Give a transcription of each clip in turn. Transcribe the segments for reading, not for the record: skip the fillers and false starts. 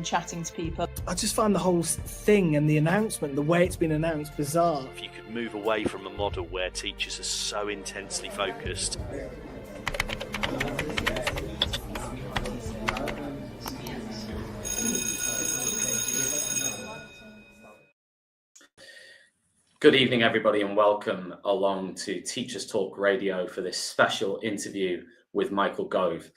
chatting to people. I just find the whole thing and the announcement, the way it's been announced, bizarre. If you could move away from a model where teachers are so intensely focused. Good evening, everybody, and welcome along to Teachers Talk Radio for this special interview with Michael Gove.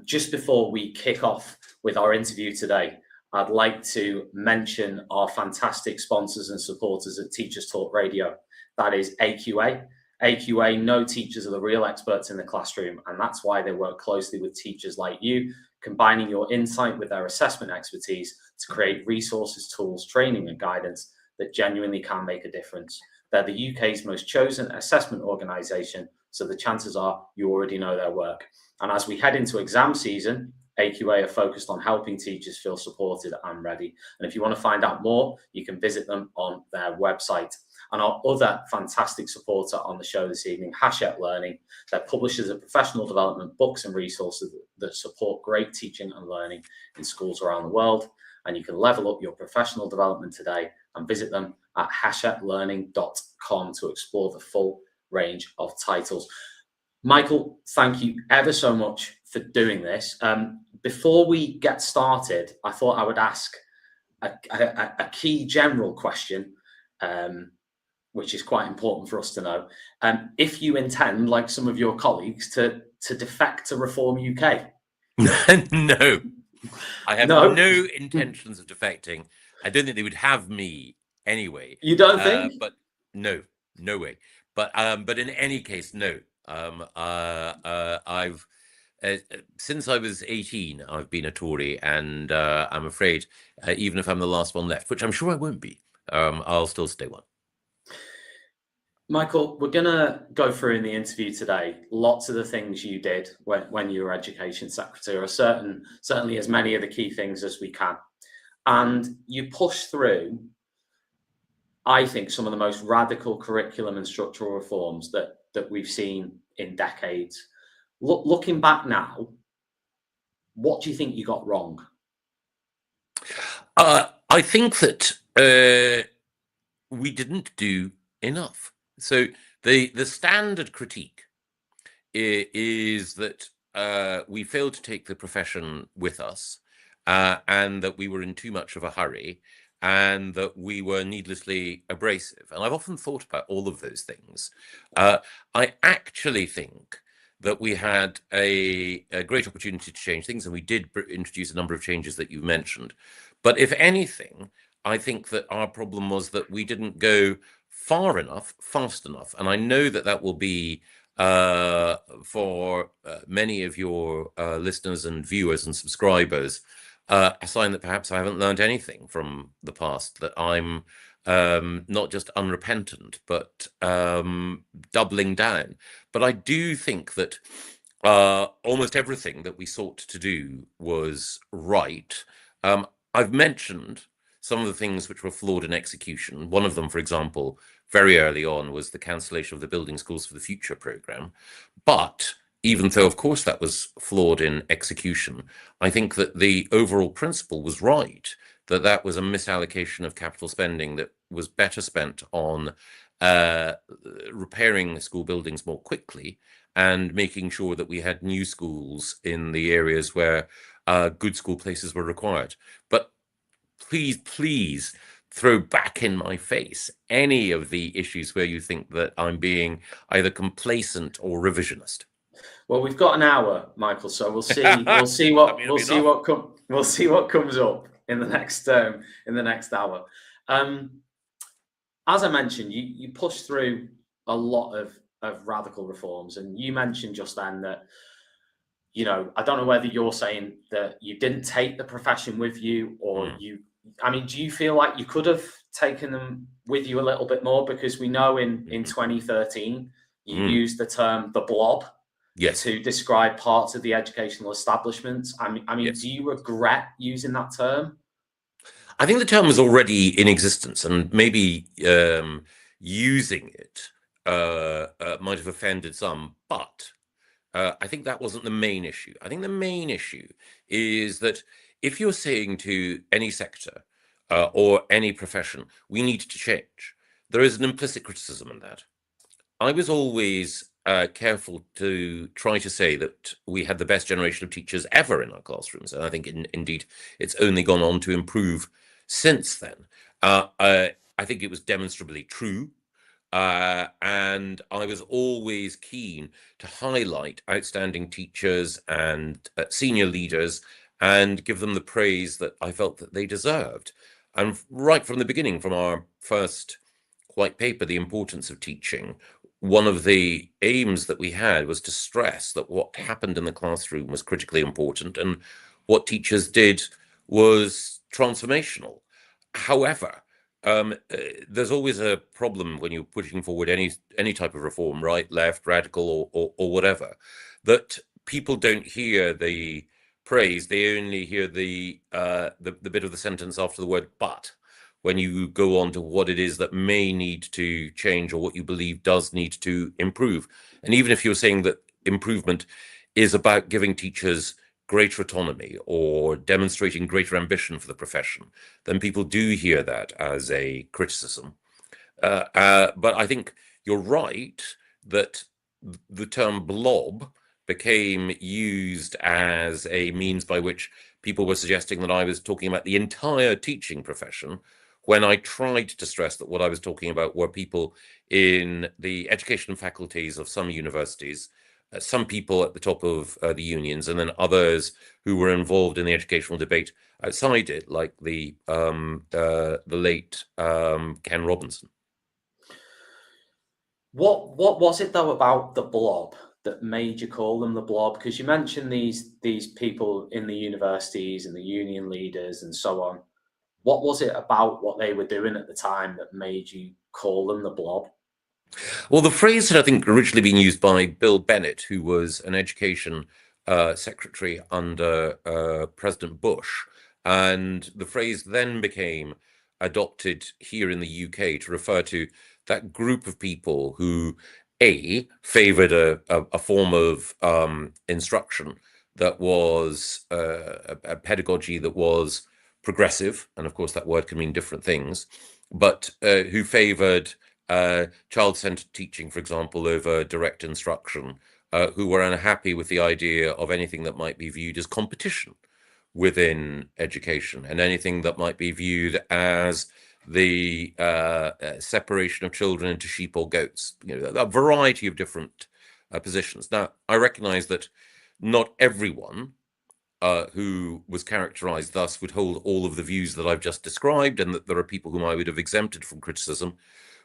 Just before we kick off with our interview today, I'd like to mention our fantastic sponsors and supporters at Teachers Talk Radio. That is AQA. AQA know teachers are the real experts in the classroom, and that's why they work closely with teachers like you, combining your insight with their assessment expertise to create resources, tools, training, and guidance that genuinely can make a difference. They're the UK's most chosen assessment organisation, so the chances are you already know their work. And as we head into exam season, AQA are focused on helping teachers feel supported and ready. And if you want to find out more, you can visit them on their website. And our other fantastic supporter on the show this evening, Hachette Learning. They're publishers of professional development books and resources that support great teaching and learning in schools around the world. And you can level up your professional development today and visit them at hachetlearning.com to explore the full range of titles. Michael, thank you ever so much for doing this. Before we get started, I thought I would ask a key general question, which is quite important for us to know. If you intend, like some of your colleagues, to defect to Reform UK? No. I have no intentions of defecting. I don't think they would have me anyway. You don't think? But no way. But in any case, no. I've since I was 18, I've been a Tory, and I'm afraid even if I'm the last one left, which I'm sure I won't be, I'll still stay one. Michael, we're going to go through in the interview today lots of the things you did when you were Education Secretary, or certainly as many of the key things as we can. And you pushed through, I think, some of the most radical curriculum and structural reforms that we've seen in decades. Looking back now, what do you think you got wrong? I think that we didn't do enough. So the standard critique is that we failed to take the profession with us, and that we were in too much of a hurry, and that we were needlessly abrasive. And I've often thought about all of those things. I actually think that we had a great opportunity to change things, and we did introduce a number of changes that you mentioned. But if anything, I think that our problem was that we didn't go far enough, fast enough. And I know that that will be for many of your listeners and viewers and subscribers a sign that perhaps I haven't learned anything from the past, that I'm not just unrepentant, but doubling down. But I do think that almost everything that we sought to do was right. I've mentioned some of the things which were flawed in execution. One of them, for example, very early on, was the cancellation of the Building Schools for the Future programme. But even though, of course, that was flawed in execution, I think that the overall principle was right, that that was a misallocation of capital spending that was better spent on repairing school buildings more quickly and making sure that we had new schools in the areas where good school places were required. But please throw back in my face any of the issues where you think that I'm being either complacent or revisionist. Well, we've got an hour, Michael, so we'll see what comes up in the next hour. As I mentioned, you pushed through a lot of radical reforms, and you mentioned just then that, you know, I don't know whether you're saying that you didn't take the profession with you, or do you feel like you could have taken them with you a little bit more? Because we know in 2013, you used the term the blob to describe parts of the educational establishment. Do you regret using that term? I think the term was already in existence, and maybe using it might have offended some, but I think that wasn't the main issue. I think the main issue is that if you're saying to any sector or any profession, we need to change, there is an implicit criticism in that. I was always careful to try to say that we had the best generation of teachers ever in our classrooms. And I think indeed it's only gone on to improve since then. I think it was demonstrably true. And I was always keen to highlight outstanding teachers and senior leaders and give them the praise that I felt that they deserved. And right from the beginning, from our first white paper, The Importance of Teaching, one of the aims that we had was to stress that what happened in the classroom was critically important and what teachers did was transformational. However, there's always a problem when you're pushing forward any type of reform, right, left, radical, or whatever, that people don't hear the praise; they only hear the bit of the sentence after the word "but." When you go on to what it is that may need to change or what you believe does need to improve, and even if you're saying that improvement is about giving teachers greater autonomy or demonstrating greater ambition for the profession, then people do hear that as a criticism. But I think you're right that the term blob became used as a means by which people were suggesting that I was talking about the entire teaching profession, when I tried to stress that what I was talking about were people in the education faculties of some universities, some people at the top of the unions, and then others who were involved in the educational debate outside it, like the late Ken Robinson. What was it though about the blob that made you call them the blob? Because you mentioned these people in the universities and the union leaders and so on. What was it about what they were doing at the time that made you call them the blob? Well, the phrase had, I think, originally been used by Bill Bennett, who was an education secretary under President Bush. And the phrase then became adopted here in the UK to refer to that group of people who, A, favored a form of instruction that was a pedagogy that was progressive. And of course, that word can mean different things, but who favored child-centered teaching, for example, over direct instruction, who were unhappy with the idea of anything that might be viewed as competition within education and anything that might be viewed as the separation of children into sheep or goats, a variety of different positions. Now, I recognize that not everyone who was characterized thus would hold all of the views that I've just described, and that there are people whom I would have exempted from criticism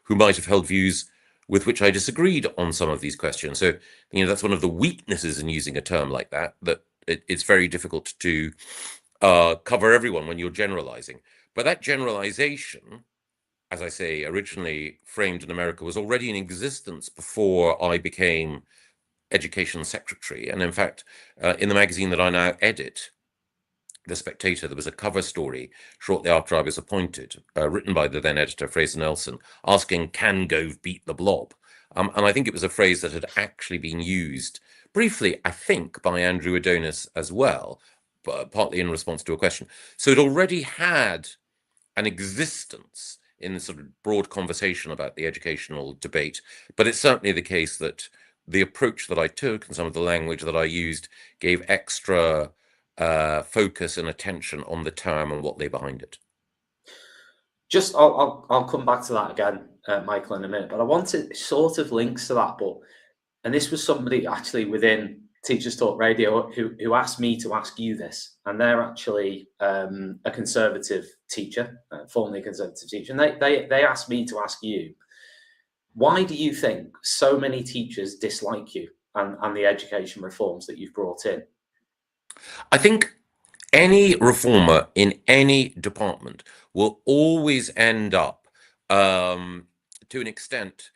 who might have held views with which I disagreed on some of these questions. So, that's one of the weaknesses in using a term like that, that it's very difficult to cover everyone when you're generalizing. But that generalization, as I say, originally framed in America, was already in existence before I became education secretary. And in fact, in the magazine that I now edit, The Spectator, there was a cover story shortly after I was appointed, written by the then editor, Fraser Nelson, asking, "Can Gove beat the blob?" And I think it was a phrase that had actually been used briefly, I think, by Andrew Adonis as well, partly in response to a question. So it already had an existence in sort of broad conversation about the educational debate. But it's certainly the case that the approach that I took and some of the language that I used gave extra focus and attention on the term and what lay behind it. Just, I'll come back to that again, Michael, in a minute. But I wanted sort of links to that. And this was somebody actually within Teachers Talk Radio who asked me to ask you this, and they're actually a conservative teacher, formerly a conservative teacher, and they asked me to ask you, why do you think so many teachers dislike you and the education reforms that you've brought in? I think any reformer in any department will always end up, to an extent,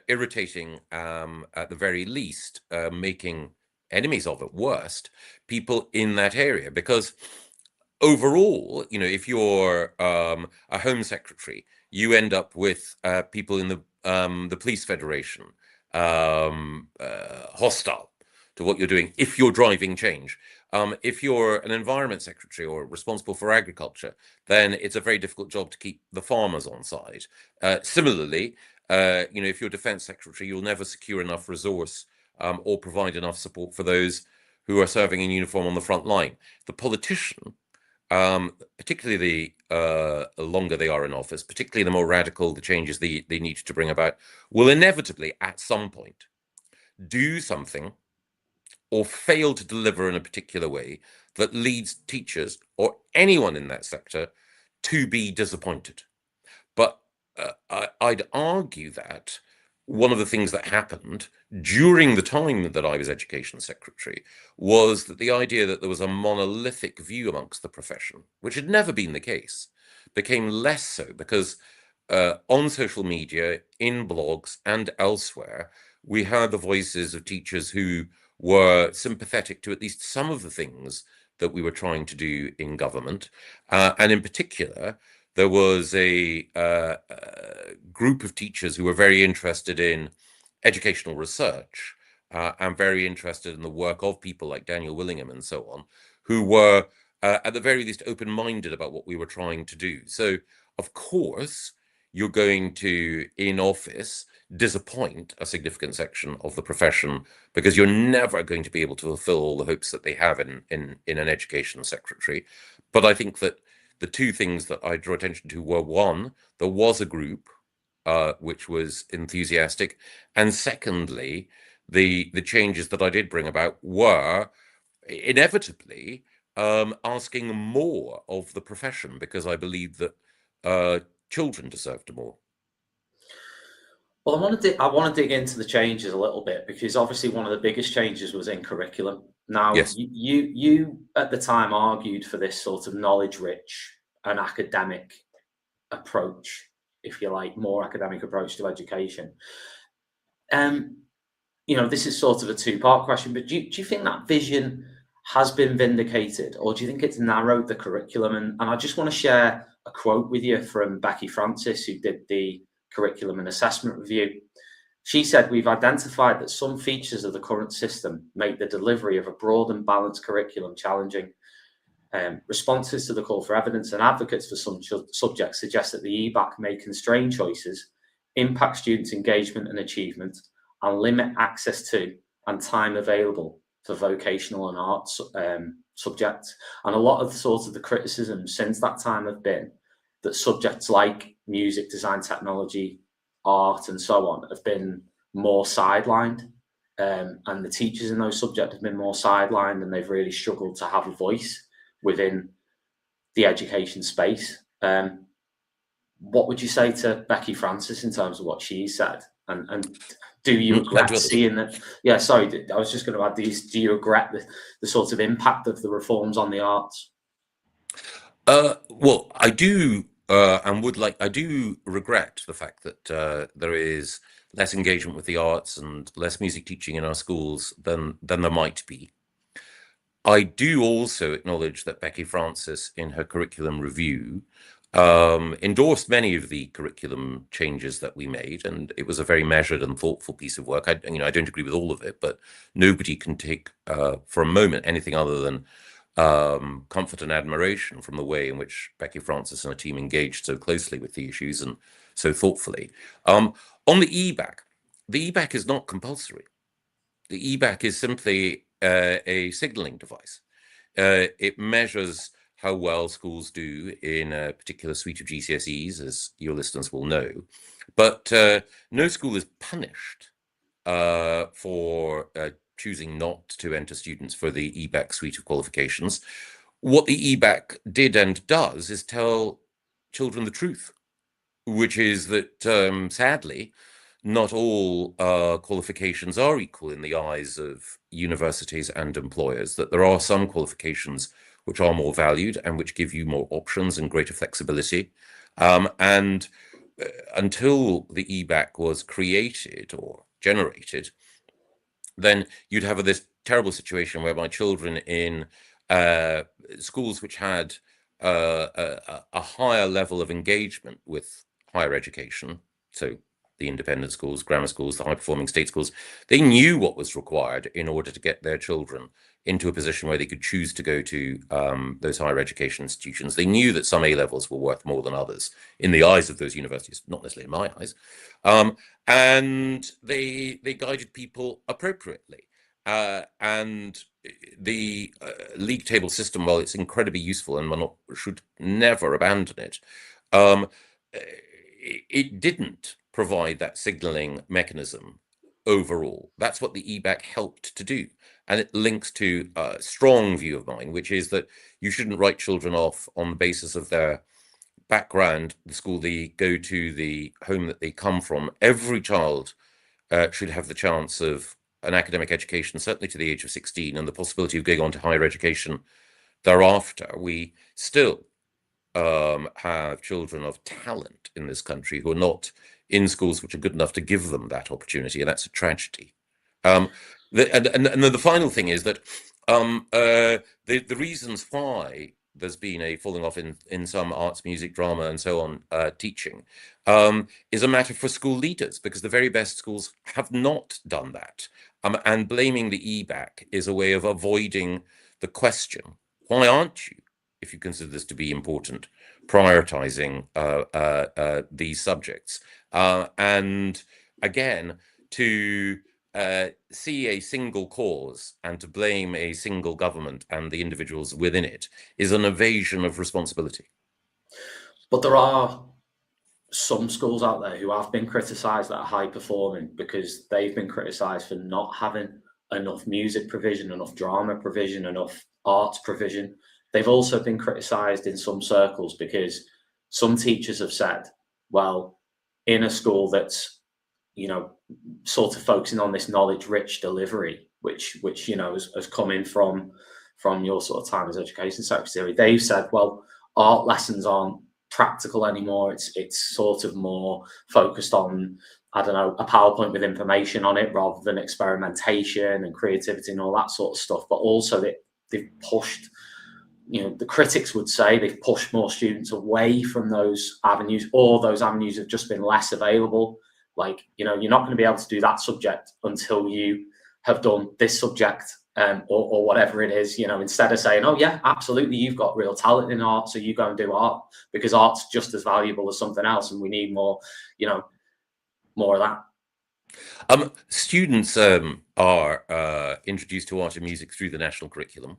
irritating, at the very least, making enemies of, at worst, people in that area. Because overall, if you're a home secretary, you end up with people in the police federation hostile to what you're doing if you're driving change. If you're an environment secretary or responsible for agriculture, then it's a very difficult job to keep the farmers on side. Similarly, if you're defense secretary, you'll never secure enough resource or provide enough support for those who are serving in uniform on the front line. The politician, particularly the longer they are in office, particularly the more radical the changes they need to bring about, will inevitably at some point do something or fail to deliver in a particular way that leads teachers or anyone in that sector to be disappointed. But I'd argue that one of the things that happened during the time that I was education secretary was that the idea that there was a monolithic view amongst the profession, which had never been the case, became less so because on social media, in blogs and elsewhere, we heard the voices of teachers who were sympathetic to at least some of the things that we were trying to do in government. And in particular, there was a group of teachers who were very interested in educational research and very interested in the work of people like Daniel Willingham and so on, who were at the very least open-minded about what we were trying to do. So, of course, you're going to, in office, disappoint a significant section of the profession because you're never going to be able to fulfill all the hopes that they have in an education secretary. But I think that the two things that I draw attention to were, one, there was a group which was enthusiastic, and secondly, the changes that I did bring about were inevitably asking more of the profession, because I believe that children deserved more. Well, I want to dig into the changes a little bit, because obviously one of the biggest changes was in curriculum. Now, Yes. you at the time argued for this sort of knowledge-rich and academic approach, if you like, more academic approach to education. This is sort of a two-part question, but do you think that vision has been vindicated, or do you think it's narrowed the curriculum? And I just want to share a quote with you from Becky Francis, who did the curriculum and assessment review. She said, "We've identified that some features of the current system make the delivery of a broad and balanced curriculum challenging. Responses to the call for evidence and advocates for some subjects suggest that the EBAC may constrain choices, impact students' engagement and achievement, and limit access to and time available for vocational and arts subjects." And a lot of the criticism since that time have been that subjects like music, design, technology, art, and so on have been more sidelined. And the teachers in those subjects have been more sidelined, and they've really struggled to have a voice within the education space. What would you say to Becky Francis in terms of what she said? And do you regret seeing that? Yeah, sorry, I was just going to add these. Do you regret the sort of impact of the reforms on the arts? Well, I do, I do regret the fact that there is less engagement with the arts and less music teaching in our schools than there might be. I do also acknowledge that Becky Francis, in her curriculum review, endorsed many of the curriculum changes that we made, and it was a very measured and thoughtful piece of work. I don't agree with all of it, but nobody can take for a moment anything other than comfort and admiration from the way in which Becky Francis and her team engaged so closely with the issues and so thoughtfully. On the EBAC is not compulsory. The EBAC is simply a signaling device. It measures how well schools do in a particular suite of GCSEs, as your listeners will know. But no school is punished for choosing not to enter students for the EBAC suite of qualifications. What the EBAC did and does is tell children the truth, which is that, sadly, not all qualifications are equal in the eyes of universities and employers, that there are some qualifications which are more valued and which give you more options and greater flexibility. And until the EBAC was created or generated, then you'd have this terrible situation whereby children in schools which had a higher level of engagement with higher education, so the independent schools, grammar schools, the high-performing state schools. They knew what was required in order to get their children into a position where they could choose to go to those higher education institutions. They knew that some A-levels were worth more than others in the eyes of those universities, not necessarily in my eyes. And they guided people appropriately. And the league table system, while it's incredibly useful and one should never abandon it, it didn't provide that signaling mechanism overall. That's what the EBAC helped to do. And it links to a strong view of mine, which is that you shouldn't write children off on the basis of their background, the school they go to, the home that they come from. Every child should have the chance of an academic education, certainly to the age of 16, and the possibility of going on to higher education thereafter. We still have children of talent in this country who are not in schools which are good enough to give them that opportunity, and that's a tragedy. And then the final thing is that the reasons why there's been a falling off in some arts, music, drama, and so on teaching is a matter for school leaders, because the very best schools have not done that. And blaming the EBAC is a way of avoiding the question, why aren't you, if you consider this to be important, prioritizing these subjects? And again, to see a single cause and to blame a single government and the individuals within it is an evasion of responsibility. But there are some schools out there who have been criticised that are high performing because they've been criticised for not having enough music provision, enough drama provision, enough arts provision. They've also been criticised in some circles because some teachers have said, well, in a school that's, you know, sort of focusing on this knowledge-rich delivery, which you know has come in from your sort of time as education secretary, they've said, well, art lessons aren't practical anymore. It's sort of more focused on, I don't know, a PowerPoint with information on it rather than experimentation and creativity and all that sort of stuff. But also they've pushed, you know, the critics would say they've pushed more students away from those avenues, or those avenues have just been less available. Like, you know, you're not going to be able to do that subject until you have done this subject, or whatever it is, you know, instead of saying, oh yeah, absolutely, you've got real talent in art, so you go and do art, because art's just as valuable as something else, and we need more, you know, more of that. Students are introduced to art and music through the national curriculum.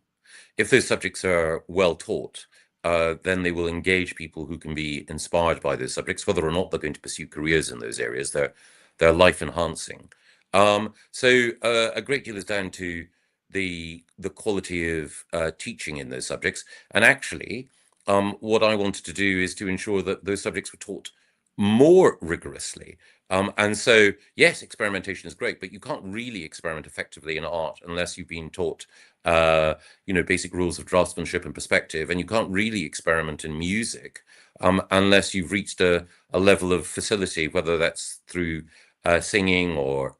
If those subjects are well taught, then they will engage people who can be inspired by those subjects, whether or not they're going to pursue careers in those areas. They're life enhancing. So a great deal is down to the quality of teaching in those subjects. And actually, what I wanted to do is to ensure that those subjects were taught more rigorously. And so, yes, experimentation is great, but you can't really experiment effectively in art unless you've been taught, you know, basic rules of draftsmanship and perspective. And you can't really experiment in music unless you've reached a level of facility, whether that's through singing or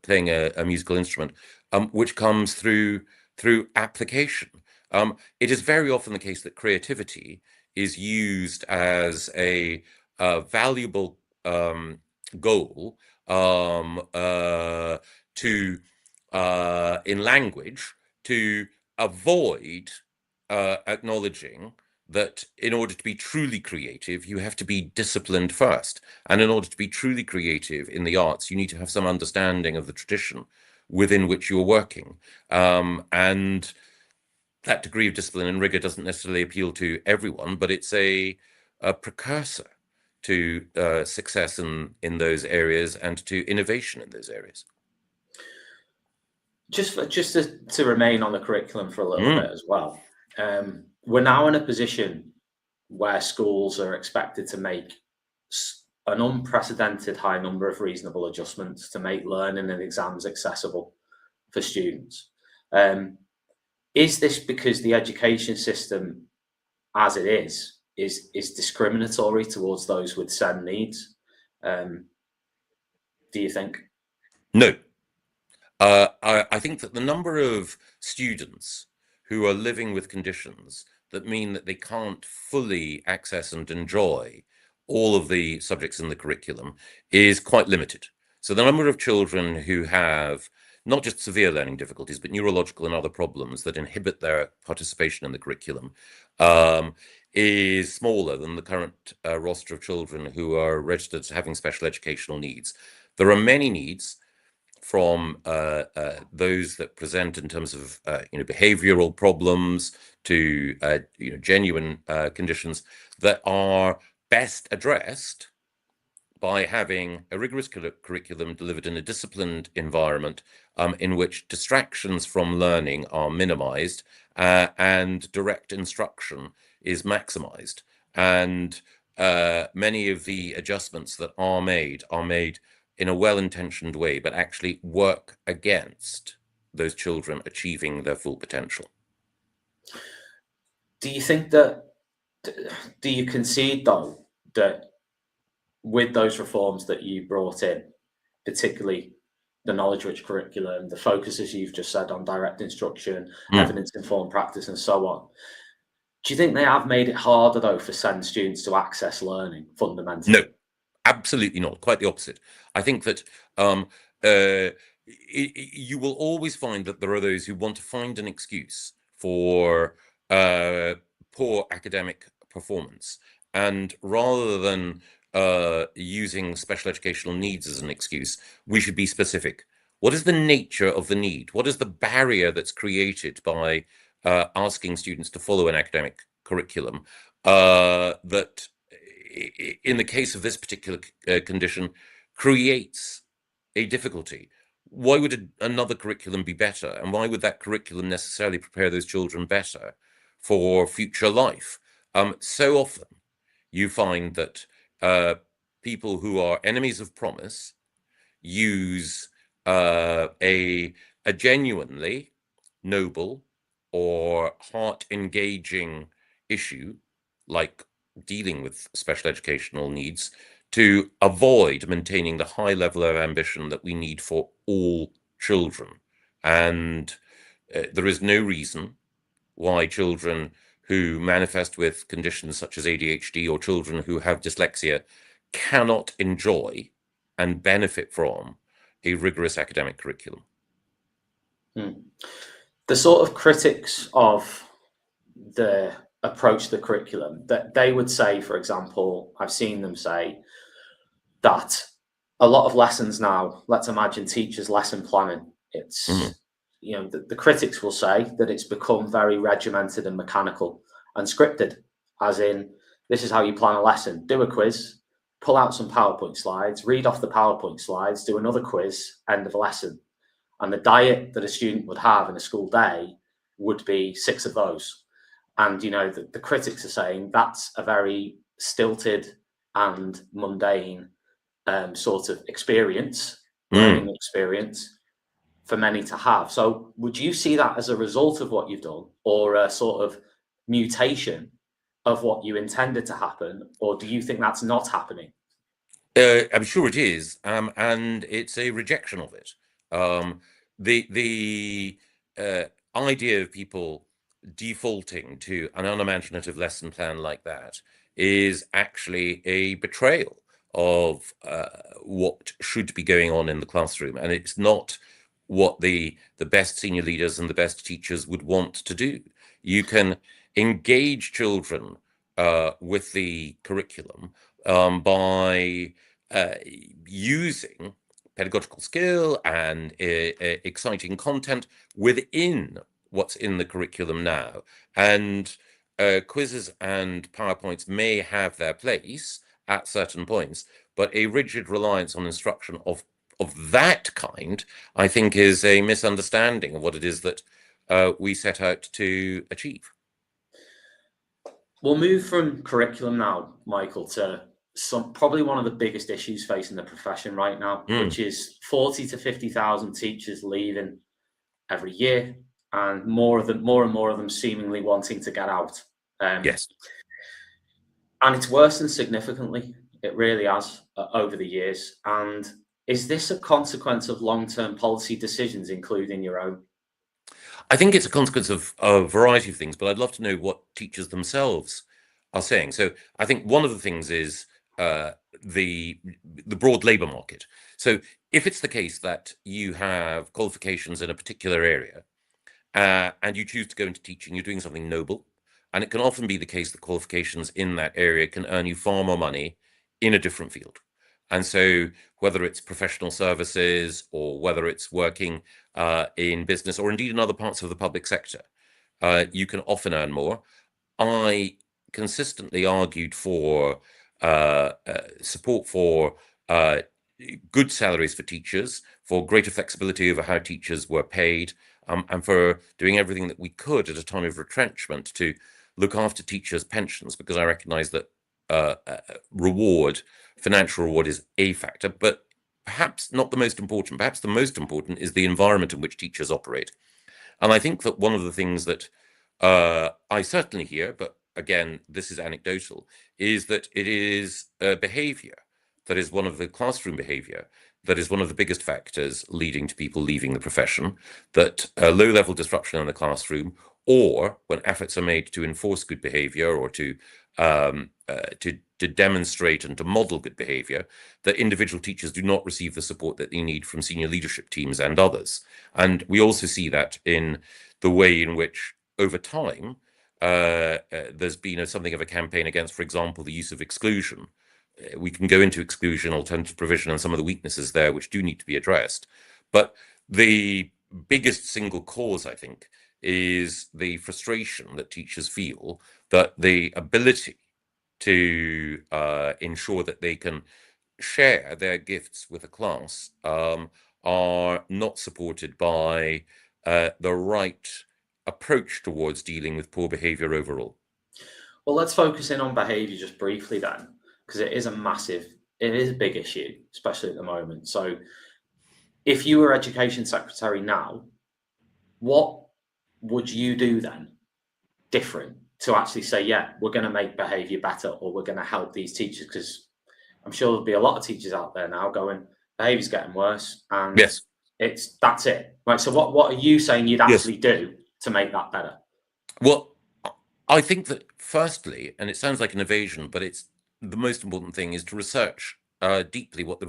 playing a musical instrument, which comes through application. It is very often the case that creativity is used as a valuable goal to in language, to avoid acknowledging that in order to be truly creative, you have to be disciplined first. And in order to be truly creative in the arts, you need to have some understanding of the tradition within which you're working. And that degree of discipline and rigor doesn't necessarily appeal to everyone, but it's a precursor to success in those areas and to innovation in those areas. Just to remain on the curriculum for a little bit as well. We're now in a position where schools are expected to make an unprecedented high number of reasonable adjustments to make learning and exams accessible for students. Is this because the education system, as it is discriminatory towards those with SEND needs? Do you think? No. I think that the number of students who are living with conditions that mean that they can't fully access and enjoy all of the subjects in the curriculum is quite limited. So the number of children who have not just severe learning difficulties, but neurological and other problems that inhibit their participation in the curriculum is smaller than the current roster of children who are registered as having special educational needs. There are many needs, from those that present in terms of behavioral problems to genuine conditions that are best addressed by having a rigorous curriculum delivered in a disciplined environment in which distractions from learning are minimized and direct instruction is maximized. And many of the adjustments that are made in a well-intentioned way, but actually work against those children achieving their full potential. Do you concede, though, that with those reforms that you brought in, particularly the knowledge-rich curriculum, the focus, as you've just said, on direct instruction, evidence-informed practice, and so on, do you think they have made it harder, though, for SEND students to access learning fundamentally? No, absolutely not. Quite the opposite. I think that you will always find that there are those who want to find an excuse for poor academic performance. And rather than using special educational needs as an excuse, we should be specific. What is the nature of the need? What is the barrier that's created by asking students to follow an academic curriculum that, in the case of this particular condition, creates a difficulty? Why would another curriculum be better? And why would that curriculum necessarily prepare those children better for future life? So often you find that people who are enemies of promise use a genuinely noble or heart-engaging issue, like dealing with special educational needs, to avoid maintaining the high level of ambition that we need for all children. And there is no reason why children who manifest with conditions such as ADHD or children who have dyslexia cannot enjoy and benefit from a rigorous academic curriculum. The sort of critics of the approach to the curriculum, that they would say, for example, I've seen them say that a lot of lessons now, let's imagine teachers' lesson planning, it's the critics will say that it's become very regimented and mechanical and scripted, as in, this is how you plan a lesson: do a quiz, pull out some PowerPoint slides, read off the PowerPoint slides, do another quiz, end of lesson. And the diet that a student would have in a school day would be 6 of those. And the critics are saying that's a very stilted and mundane sort of experience, learning experience for many to have. So would you see that as a result of what you've done, or a sort of mutation of what you intended to happen, or do you think that's not happening? I'm sure it is, and it's a rejection of it. The idea of people defaulting to an unimaginative lesson plan like that is actually a betrayal of what should be going on in the classroom, and it's not what the best senior leaders and the best teachers would want to do. You can engage children with the curriculum by using pedagogical skill and exciting content within what's in the curriculum now. And quizzes and PowerPoints may have their place at certain points, but a rigid reliance on instruction of that kind, I think, is a misunderstanding of what it is that we set out to achieve. We'll move from curriculum now, Michael, to probably one of the biggest issues facing the profession right now, which is 40 to 50,000 teachers leaving every year, and more and more of them seemingly wanting to get out. Yes. And it's worsened significantly. It really has over the years. And is this a consequence of long-term policy decisions, including your own? I think it's a consequence of a variety of things, but I'd love to know what teachers themselves are saying. So I think one of the things is the broad labour market. So if it's the case that you have qualifications in a particular area and you choose to go into teaching, you're doing something noble. And it can often be the case that qualifications in that area can earn you far more money in a different field. And so whether it's professional services or whether it's working in business or indeed in other parts of the public sector, you can often earn more. I consistently argued for support for good salaries for teachers, for greater flexibility over how teachers were paid, and for doing everything that we could at a time of retrenchment to look after teachers' pensions, because I recognize that financial reward is a factor, but perhaps not the most important. Perhaps the most important is the environment in which teachers operate. And I think that one of the things that I certainly hear, but again, this is anecdotal, is that it is behavior that is one of the classroom behavior that is one of the biggest factors leading to people leaving the profession, that low-level disruption in the classroom, or when efforts are made to enforce good behavior or to demonstrate and to model good behavior, that individual teachers do not receive the support that they need from senior leadership teams and others. And we also see that in the way in which, over time, there's been something of a campaign against, for example, the use of exclusion. We can go into exclusion, alternative provision, and some of the weaknesses there which do need to be addressed. But the biggest single cause, I think, is the frustration that teachers feel that the ability to ensure that they can share their gifts with a class are not supported by the right approach towards dealing with poor behavior overall. Well, let's focus in on behavior just briefly then, because it is a big issue, especially at the moment. So if you were Education Secretary now, what would you do then different to actually say, yeah, we're going to make behavior better, or we're going to help these teachers? Because I'm sure there'll be a lot of teachers out there now going, behavior's getting worse, and yes, that's it. Right. So what are you saying you'd actually do to make that better? Well, I think that firstly, and it sounds like an evasion, but it's the most important thing, is to research deeply what the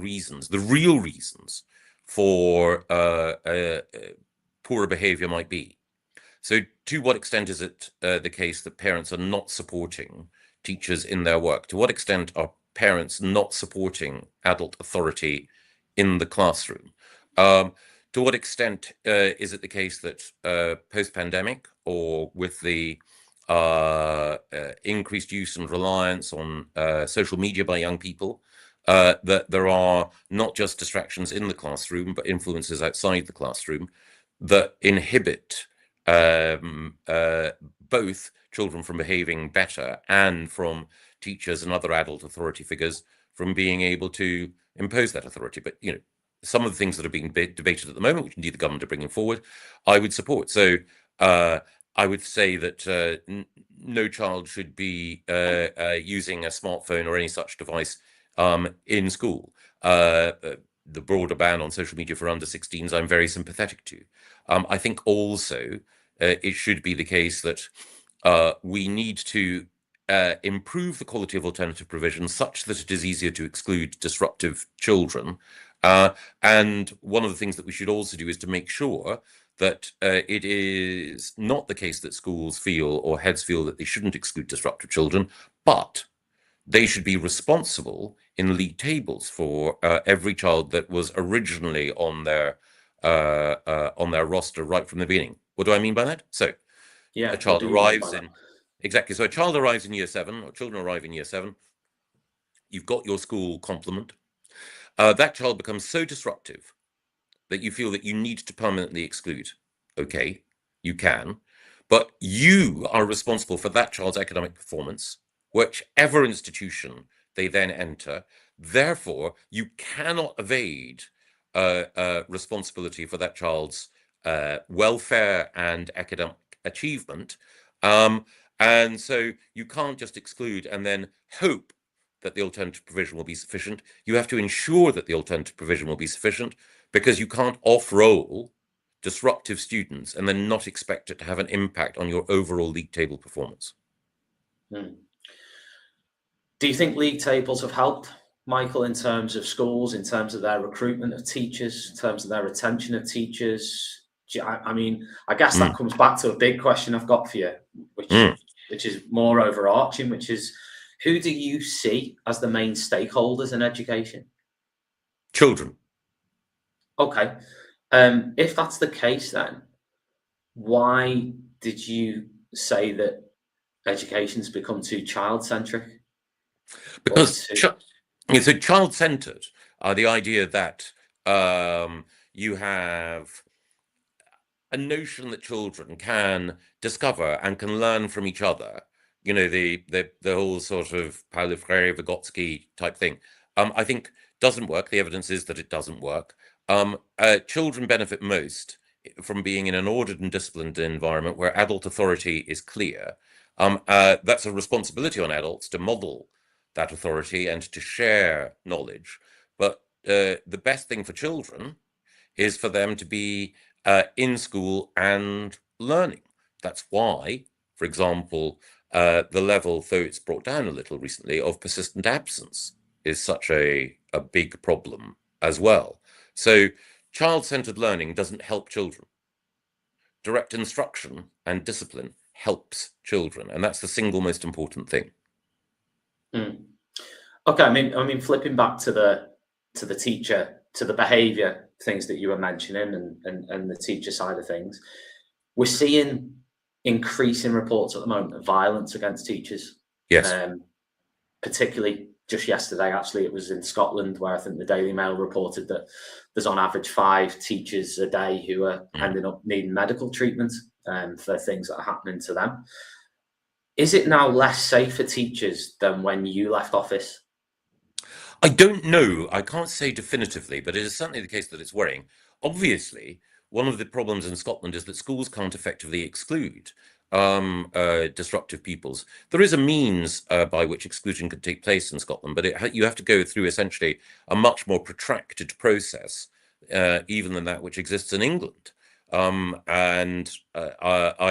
real reasons for poorer behavior might be. So to what extent is it the case that parents are not supporting teachers in their work? To what extent are parents not supporting adult authority in the classroom? To what extent is it the case that post-pandemic, or with the increased use and reliance on social media by young people, that there are not just distractions in the classroom, but influences outside the classroom that inhibit both children from behaving better and from teachers and other adult authority figures from being able to impose that authority? But, you know, some of the things that are being debated at the moment, which indeed the government are bringing forward, I would support. So I would say that no child should be using a smartphone or any such device in school. The broader ban on social media for under 16s, I'm very sympathetic to. I think also it should be the case that we need to improve the quality of alternative provision such that it is easier to exclude disruptive children. And one of the things that we should also do is to make sure that it is not the case that schools feel or heads feel that they shouldn't exclude disruptive children, but they should be responsible in league tables for every child that was originally on their roster right from the beginning. What do I mean by that? So Yeah, a child arrives in exactly. So a child arrives in year 7, or children arrive in year 7. You've got your school complement. That child becomes so disruptive that you feel that you need to permanently exclude. Okay, you can, but you are responsible for that child's academic performance, whichever institution they then enter. Therefore, you cannot evade responsibility for that child's welfare and academic achievement. And so you can't just exclude and then hope that the alternative provision will be sufficient. You have to ensure that the alternative provision will be sufficient, because you can't off-roll disruptive students and then not expect it to have an impact on your overall league table performance. Do you think league tables have helped, Michael, in terms of schools, in terms of their recruitment of teachers, in terms of their retention of teachers? I mean, I guess that comes back to a big question I've got for you, which is more overarching, which is, who do you see as the main stakeholders in education? Children. Okay. If that's the case, then why did you say that education's become too child-centric? Because so child-centered are the idea that you have a notion that children can discover and can learn from each other. You know, the whole sort of Paulo Freire, Vygotsky type thing. I think doesn't work. The evidence is that it doesn't work. Children benefit most from being in an ordered and disciplined environment where adult authority is clear. That's a responsibility on adults to model that authority and to share knowledge. But the best thing for children is for them to be in school and learning. That's why, for example, the level, though it's brought down a little recently, of persistent absence is such a big problem as well. So child-centered learning doesn't help children. Direct instruction and discipline helps children, and that's the single most important thing. Okay, I mean, flipping back to the teacher, to the behaviour things that you were mentioning, and the teacher side of things, we're seeing increasing reports at the moment of violence against teachers. Yes. Particularly just yesterday, actually, it was in Scotland, where I think the Daily Mail reported that there's on average 5 teachers a day who are ending up needing medical treatment for things that are happening to them. Is it now less safe for teachers than when you left office? I don't know. I can't say definitively, but it is certainly the case that it's worrying. Obviously, one of the problems in Scotland is that schools can't effectively exclude disruptive pupils. There is a means by which exclusion can take place in Scotland, but you have to go through essentially a much more protracted process, even than that which exists in England. I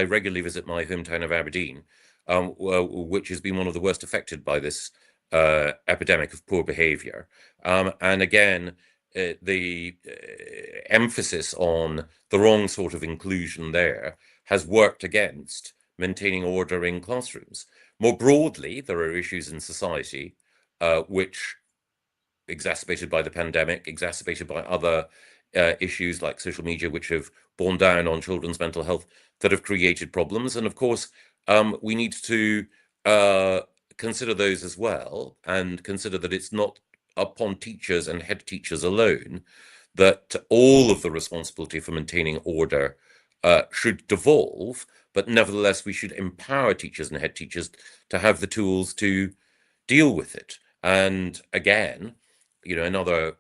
regularly visit my hometown of Aberdeen, which has been one of the worst affected by this epidemic of poor behavior. And again, the emphasis on the wrong sort of inclusion there has worked against maintaining order in classrooms. More broadly, there are issues in society which, exacerbated by the pandemic, exacerbated by other issues like social media, which have borne down on children's mental health, that have created problems. And of course, we need to consider those as well, and consider that it's not upon teachers and head teachers alone that all of the responsibility for maintaining order should devolve, but nevertheless we should empower teachers and head teachers to have the tools to deal with it. And again, you know, another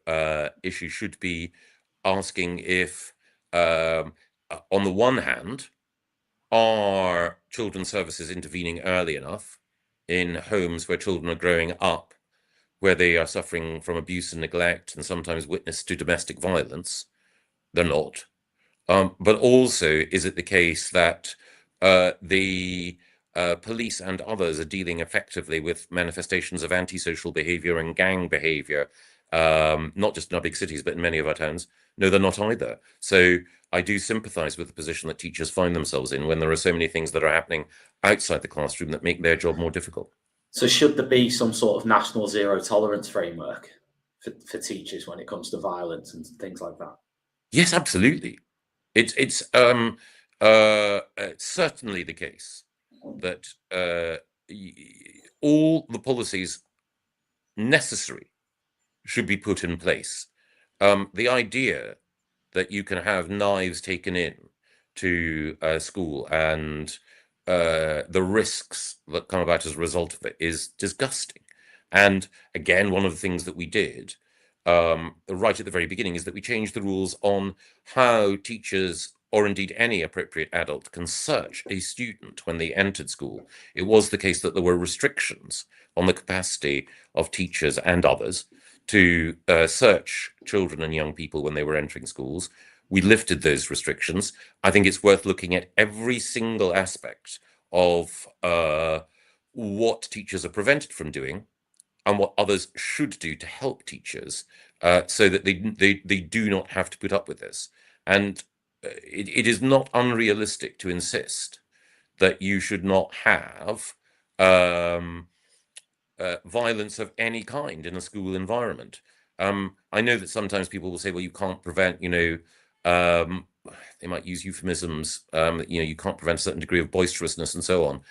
issue should be asking if, on the one hand, are children's services intervening early enough in homes where children are growing up, where they are suffering from abuse and neglect and sometimes witness to domestic violence? They're not. But also, is it the case that the police and others are dealing effectively with manifestations of antisocial behavior and gang behavior, not just in our big cities, but in many of our towns? No, they're not either. So I do sympathize with the position that teachers find themselves in when there are so many things that are happening outside the classroom that make their job more difficult. So should there be some sort of national zero tolerance framework for teachers when it comes to violence and things like that? Yes, absolutely. It's certainly the case that all the policies necessary should be put in place. The idea that you can have knives taken in to school and the risks that come about as a result of it is disgusting. And again, one of the things that we did right at the very beginning is that we changed the rules on how teachers, or indeed any appropriate adult, can search a student when they entered school. It was the case that there were restrictions on the capacity of teachers and others to search children and young people when they were entering schools. We lifted those restrictions. I think it's worth looking at every single aspect of what teachers are prevented from doing and what others should do to help teachers, so that they do not have to put up with this. And it is not unrealistic to insist that you should not have violence of any kind in a school environment. I know that sometimes people will say, well, you can't prevent, they might use euphemisms, you can't prevent a certain degree of boisterousness and so on.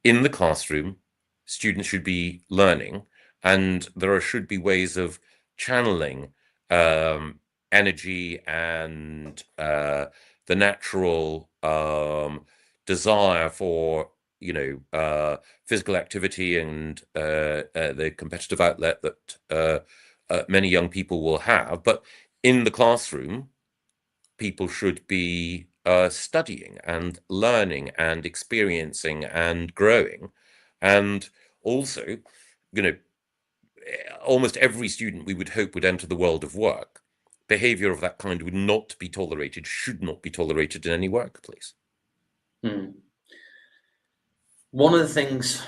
In the classroom, students should be learning, and there should be ways of channeling energy and the natural desire for physical activity and the competitive outlet that many young people will have. But in the classroom, people should be studying and learning and experiencing and growing. And also, almost every student we would hope would enter the world of work. Behavior of that kind would not be tolerated, should not be tolerated in any workplace. One of the things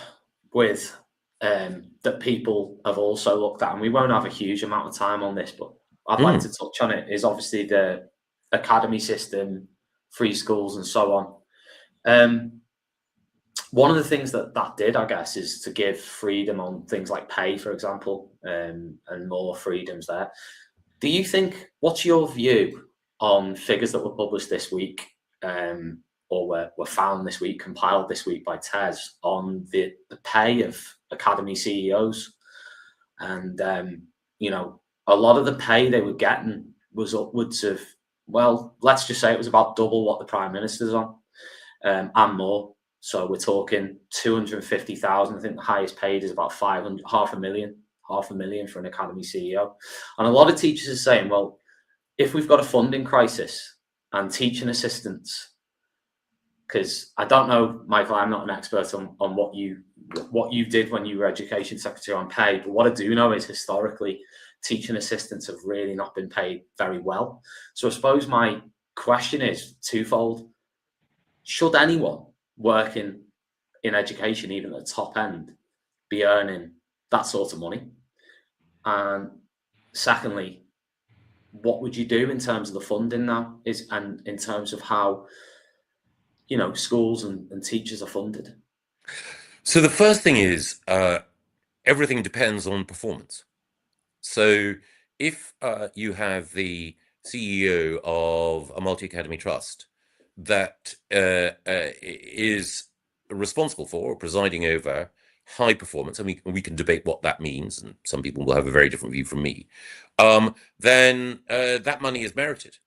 with that people have also looked at, and we won't have a huge amount of time on this, but I'd like to touch on it, is obviously the academy system, free schools, and so on. One of the things that did, I guess, is to give freedom on things like pay, for example, and more freedoms there. Do you think, what's your view on figures that were published this week, or were found this week, compiled this week by TES, on the pay of academy CEOs? And, a lot of the pay they were getting was upwards of, well, let's just say it was about double what the Prime Minister's on, and more. So we're talking 250,000. I think the highest paid is about 500, half a million for an academy CEO. And a lot of teachers are saying, well, if we've got a funding crisis and teaching assistants, because I don't know, Michael, I'm not an expert on what you did when you were education secretary on pay, but what I do know is historically teaching assistants have really not been paid very well. So I suppose my question is twofold. Should anyone working in education, even at the top end, be earning that sort of money? And secondly, what would you do in terms of the funding now, and in terms of how schools and teachers are funded? So the first thing is, everything depends on performance. So if you have the CEO of a multi-academy trust that is responsible for or presiding over high performance, and we can debate what that means, and some people will have a very different view from me, then that money is merited.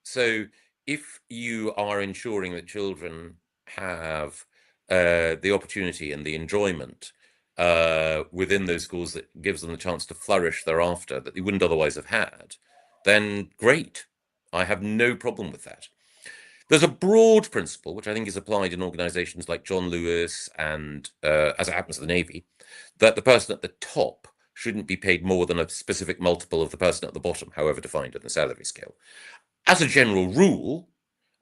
So if you are ensuring that children have the opportunity and the enjoyment within those schools that gives them the chance to flourish thereafter that they wouldn't otherwise have had, then great. I have no problem with that. There's a broad principle, which I think is applied in organizations like John Lewis and, as it happens, the Navy, that the person at the top shouldn't be paid more than a specific multiple of the person at the bottom, however defined in the salary scale. As a general rule,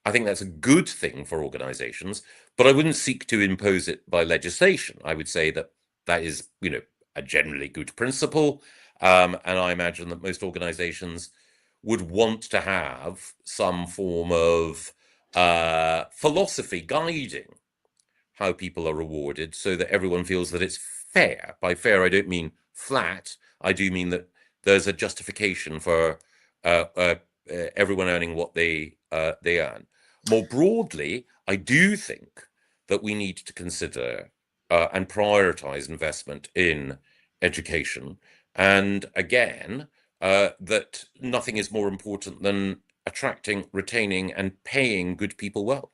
I think that's a good thing for organizations, but I wouldn't seek to impose it by legislation. I would say that is, a generally good principle. And I imagine that most organizations would want to have some form of philosophy guiding how people are rewarded, so that everyone feels that it's fair. By fair, I don't mean flat. I do mean that there's a justification for everyone earning what they earn. More broadly, I do think that we need to consider and prioritize investment in education. And again, that nothing is more important than attracting, retaining, and paying good people well.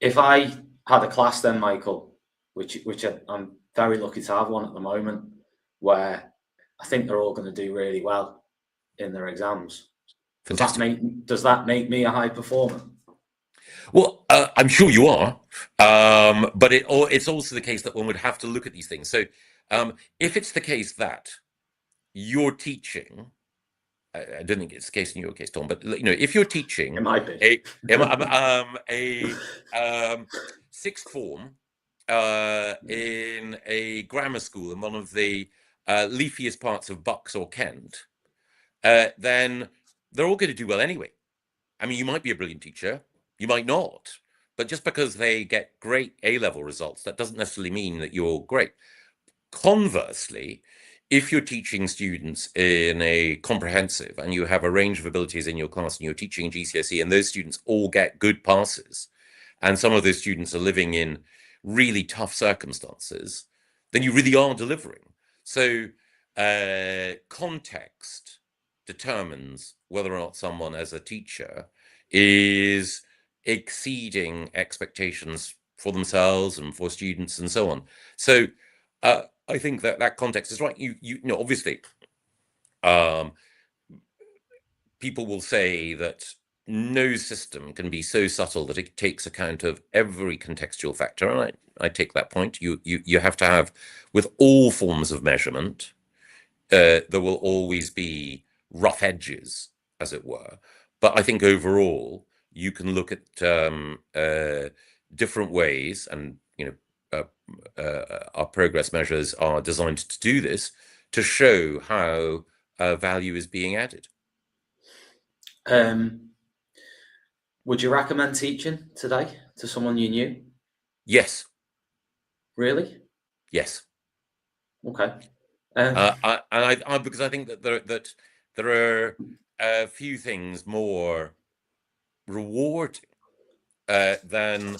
If I had a class then, Michael, which I'm very lucky to have one at the moment, where I think they're all going to do really well in their exams. Does that make me a high performer? Well, I'm sure you are, but it's also the case that one would have to look at these things. So if it's the case that you're teaching, I don't think it's the case in your case, Tom, but if you're teaching it might be. a sixth form in a grammar school in one of the leafiest parts of Bucks or Kent, then they're all going to do well anyway. I mean, you might be a brilliant teacher, you might not, but just because they get great A-level results, that doesn't necessarily mean that you're great. Conversely, if you're teaching students in a comprehensive and you have a range of abilities in your class and you're teaching GCSE and those students all get good passes, and some of those students are living in really tough circumstances, then you really are delivering. So context determines whether or not someone as a teacher is exceeding expectations for themselves and for students and so on. So I think that context is right. You know, obviously, people will say that no system can be so subtle that it takes account of every contextual factor, and I take that point. You have to have, with all forms of measurement, there will always be rough edges, as it were. But I think overall, you can look at different ways, and our progress measures are designed to do this, to show how value is being added. Would you recommend teaching today to someone you knew? Yes. Really? Yes. Okay. Because I think that there are a few things more rewarding than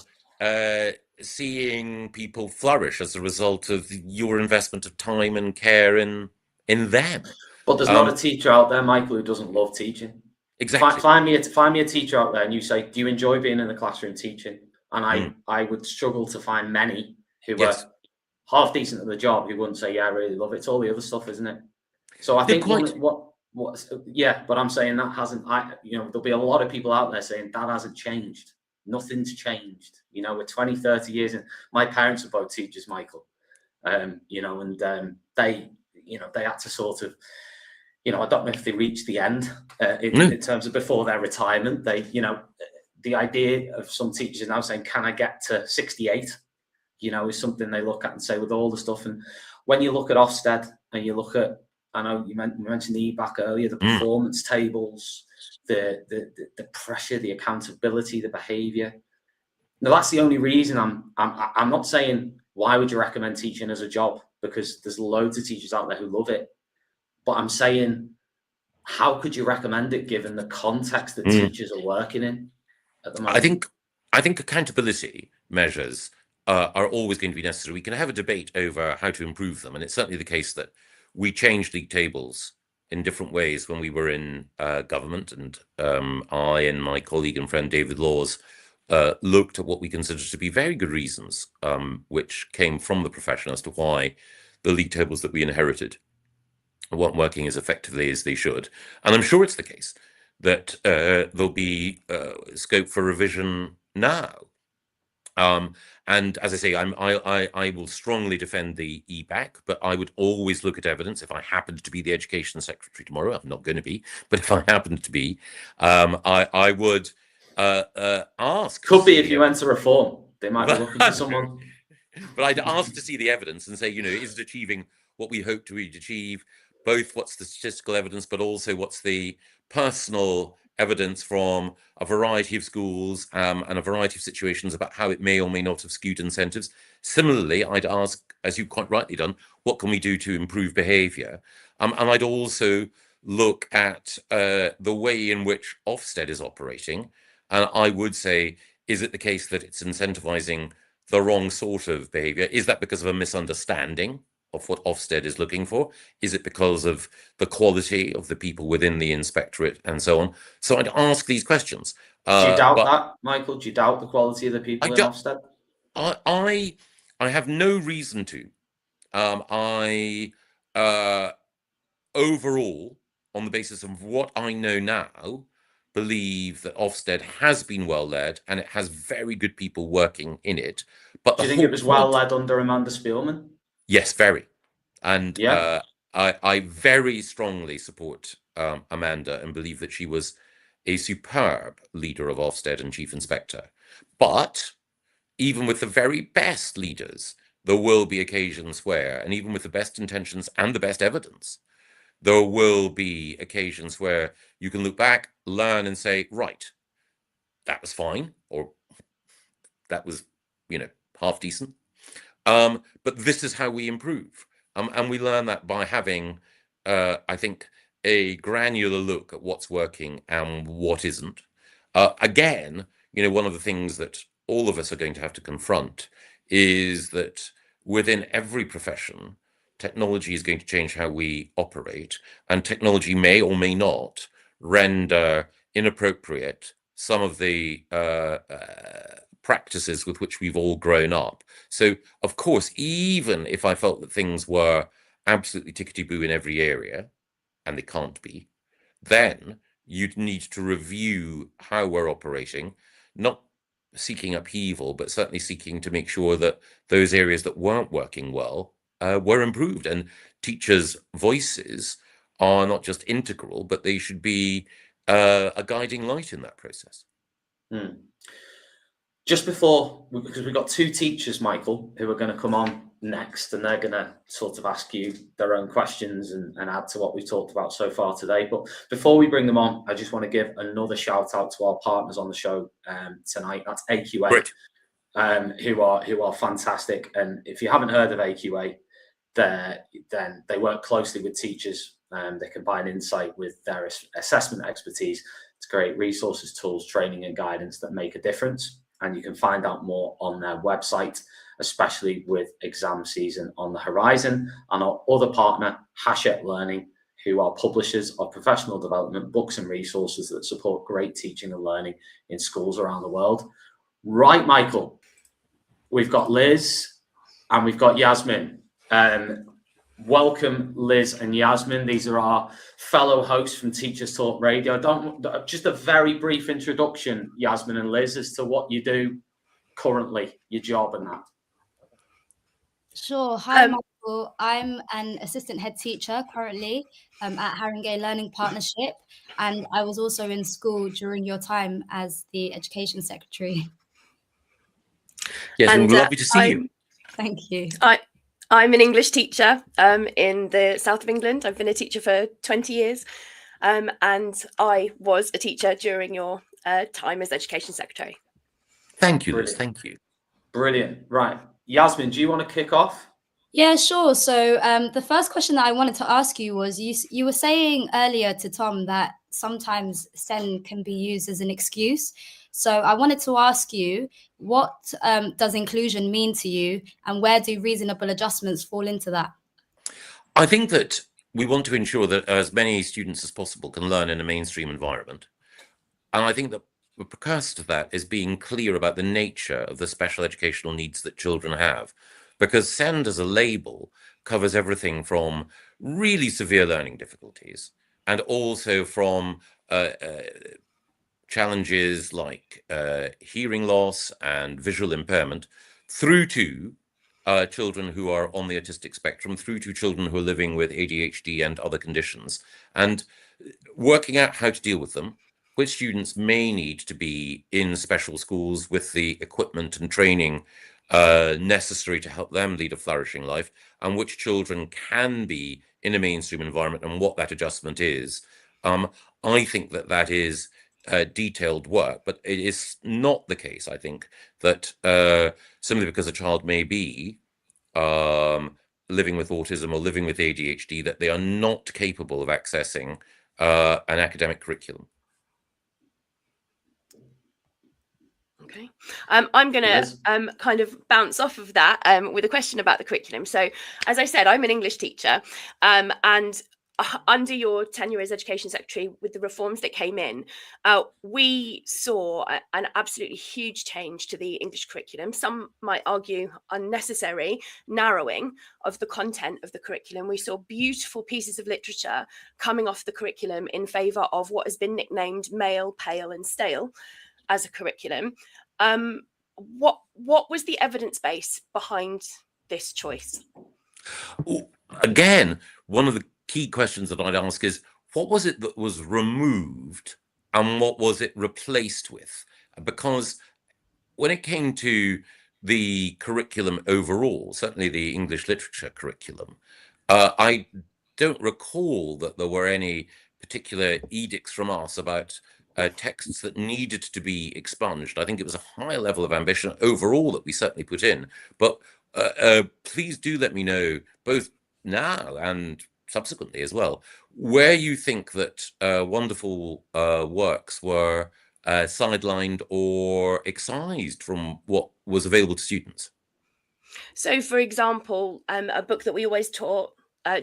seeing people flourish as a result of your investment of time and care in them. But there's not a teacher out there, Michael, who doesn't love teaching. Exactly. Find me a teacher out there, and you say, "Do you enjoy being in the classroom teaching?" And I would struggle to find many who were half decent at the job who wouldn't say, "Yeah, I really love it." It's all the other stuff, isn't it? So I think but I'm saying that hasn't. There'll be a lot of people out there saying that hasn't changed. Nothing's changed. We're 20, 30 years in. My parents are both teachers, Michael. They had to sort of, I don't know if they reached the end in terms of before their retirement. The idea of some teachers now saying, "Can I get to 68?" Is something they look at and say with all the stuff. And when you look at Ofsted and you look at, I know you mentioned the EBAC earlier, the performance tables, the pressure, the accountability, the behaviour. Now, that's the only reason I'm not saying why would you recommend teaching as a job, because there's loads of teachers out there who love it. But I'm saying, how could you recommend it given the context that teachers are working in at the moment? I think accountability measures are always going to be necessary. We can have a debate over how to improve them, and it's certainly the case that we changed league tables in different ways when we were in government, and I and my colleague and friend David Laws looked at what we considered to be very good reasons, which came from the profession, as to why the league tables that we inherited weren't working as effectively as they should. And I'm sure it's the case that there'll be scope for revision now. And as I say, I will strongly defend the EBAC, but I would always look at evidence. If I happened to be the Education Secretary tomorrow, I'm not going to be, but if I happened to be, I would ask. Could be if you went to reform. They might be looking for someone. But I'd ask to see the evidence and say, is it achieving what we hope to achieve? Both what's the statistical evidence, but also what's the personal evidence from a variety of schools and a variety of situations about how it may or may not have skewed incentives. Similarly, I'd ask, as you've quite rightly done, what can we do to improve behaviour? And I'd also look at the way in which Ofsted is operating. And I would say, is it the case that it's incentivizing the wrong sort of behaviour? Is that because of a misunderstanding of what Ofsted is looking for? Is it because of the quality of the people within the inspectorate and so on? So I'd ask these questions. Do you doubt that, Michael? Do you doubt the quality of the people in Ofsted? I have no reason to. Overall, on the basis of what I know now, believe that Ofsted has been well led and it has very good people working in it. But do you think it was well led under Amanda Spielman? Yes, very. And I very strongly support Amanda and believe that she was a superb leader of Ofsted and Chief Inspector. But even with the very best leaders, there will be occasions where, and even with the best intentions and the best evidence, there will be occasions where you can look back, learn, and say, right, that was fine, or that was, half decent. But this is how we improve. And we learn that by having, I think, a granular look at what's working and what isn't. Again, one of the things that all of us are going to have to confront is that within every profession, technology is going to change how we operate, and technology may or may not render inappropriate some of the practices with which we've all grown up. So, of course, even if I felt that things were absolutely tickety-boo in every area, and they can't be, then you'd need to review how we're operating, not seeking upheaval, but certainly seeking to make sure that those areas that weren't working well were improved. And teachers' voices are not just integral, but they should be a guiding light in that process. Mm. Just before, because we've got two teachers, Michael, who are going to come on next, and they're going to sort of ask you their own questions and add to what we've talked about so far today. But before we bring them on, I just want to give another shout out to our partners on the show tonight. That's AQA, who are fantastic. And if you haven't heard of AQA, then they work closely with teachers. They combine insight with their assessment expertise to create resources, tools, training, and guidance that make a difference. And you can find out more on their website, especially with exam season on the horizon. And our other partner, Hachette Learning, who are publishers of professional development books and resources that support great teaching and learning in schools around the world. Right, Michael, we've got Liz and we've got Yasmin. Welcome, Liz and Yasmin. These are our fellow hosts from Teachers Talk Radio. Just a very brief introduction, Yasmin and Liz, as to what you do currently, your job and that. Sure. Hi, Michael. I'm an assistant head teacher currently at Haringey Learning Partnership, and I was also in school during your time as the Education Secretary. Yes, and we're lovely to see you. Thank you. I'm an English teacher in the south of England. I've been a teacher for 20 years, and I was a teacher during your time as Education Secretary. Thank you, Liz. Thank you. Brilliant. Right. Yasmin, do you want to kick off? Yeah, sure. So the first question that I wanted to ask you was, you were saying earlier to Tom that sometimes SEN can be used as an excuse. So I wanted to ask you, what does inclusion mean to you, and where do reasonable adjustments fall into that? I think that we want to ensure that as many students as possible can learn in a mainstream environment. And I think that the precursor to that is being clear about the nature of the special educational needs that children have. Because SEND as a label covers everything from really severe learning difficulties and also from challenges like hearing loss and visual impairment, through to children who are on the autistic spectrum, through to children who are living with ADHD and other conditions, and working out how to deal with them, which students may need to be in special schools with the equipment and training necessary to help them lead a flourishing life, and which children can be in a mainstream environment, and what that adjustment is. I think that is detailed work, but it is not the case, I think, that simply because a child may be living with autism or living with ADHD, that they are not capable of accessing an academic curriculum. Okay, I'm going to kind of bounce off of that with a question about the curriculum. So, as I said, I'm an English teacher, and under your tenure as Education Secretary, with the reforms that came in, we saw an absolutely huge change to the English curriculum. Some might argue unnecessary narrowing of the content of the curriculum. We saw beautiful pieces of literature coming off the curriculum in favour of what has been nicknamed male, pale and stale as a curriculum. What was the evidence base behind this choice? Again, one of the key questions that I'd ask is, what was it that was removed and what was it replaced with? Because when it came to the curriculum overall, certainly the English literature curriculum, I don't recall that there were any particular edicts from us about texts that needed to be expunged. I think it was a high level of ambition overall that we certainly put in. But please do let me know, both now and subsequently as well, where you think that wonderful works were sidelined or excised from what was available to students. So, for example, a book that we always taught,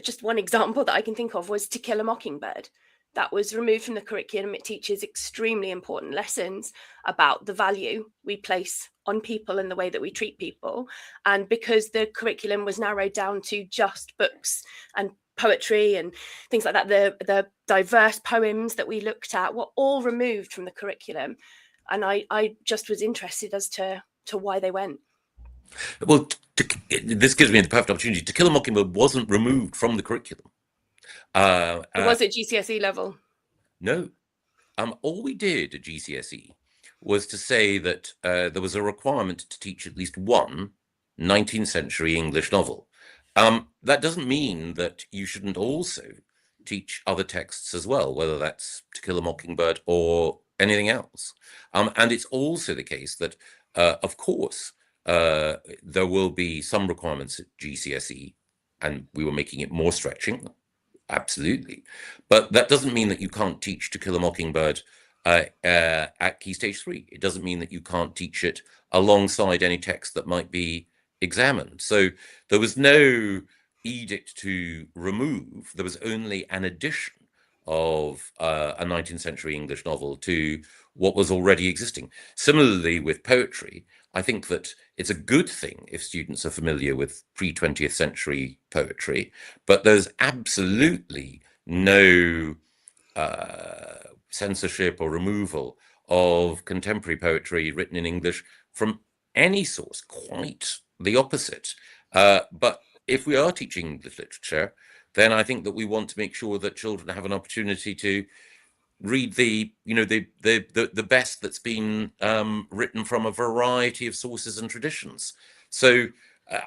just one example that I can think of, was To Kill a Mockingbird. That was removed from the curriculum. It teaches extremely important lessons about the value we place on people and the way that we treat people. And because the curriculum was narrowed down to just books and poetry and things like that, the diverse poems that we looked at were all removed from the curriculum. And I just was interested as to why they went. Well, this gives me the perfect opportunity. To Kill a Mockingbird wasn't removed from the curriculum. It was at GCSE level. No. All we did at GCSE was to say that there was a requirement to teach at least one 19th century English novel. That doesn't mean that you shouldn't also teach other texts as well, whether that's To Kill a Mockingbird or anything else. And it's also the case that, of course, there will be some requirements at GCSE, and we were making it more stretching, absolutely. But that doesn't mean that you can't teach To Kill a Mockingbird at Key Stage 3. It doesn't mean that you can't teach it alongside any text that might be examined. So there was no edict to remove. There was only an addition of a 19th century English novel to what was already existing. Similarly with poetry, I think that it's a good thing if students are familiar with pre-20th century poetry, but there's absolutely no censorship or removal of contemporary poetry written in English from any source, quite the opposite. But if we are teaching English literature, then I think that we want to make sure that children have an opportunity to read the best that's been written from a variety of sources and traditions. So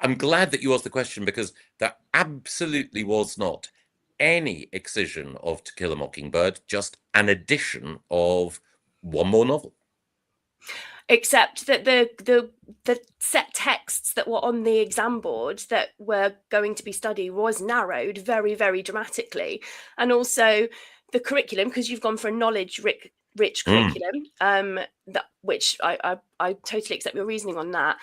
I'm glad that you asked the question, because there absolutely was not any excision of To Kill a Mockingbird, just an addition of one more novel. Except that the set texts that were on the exam board that were going to be studied was narrowed very, very dramatically. And also the curriculum, because you've gone for a knowledge-rich curriculum, which I totally accept your reasoning on that,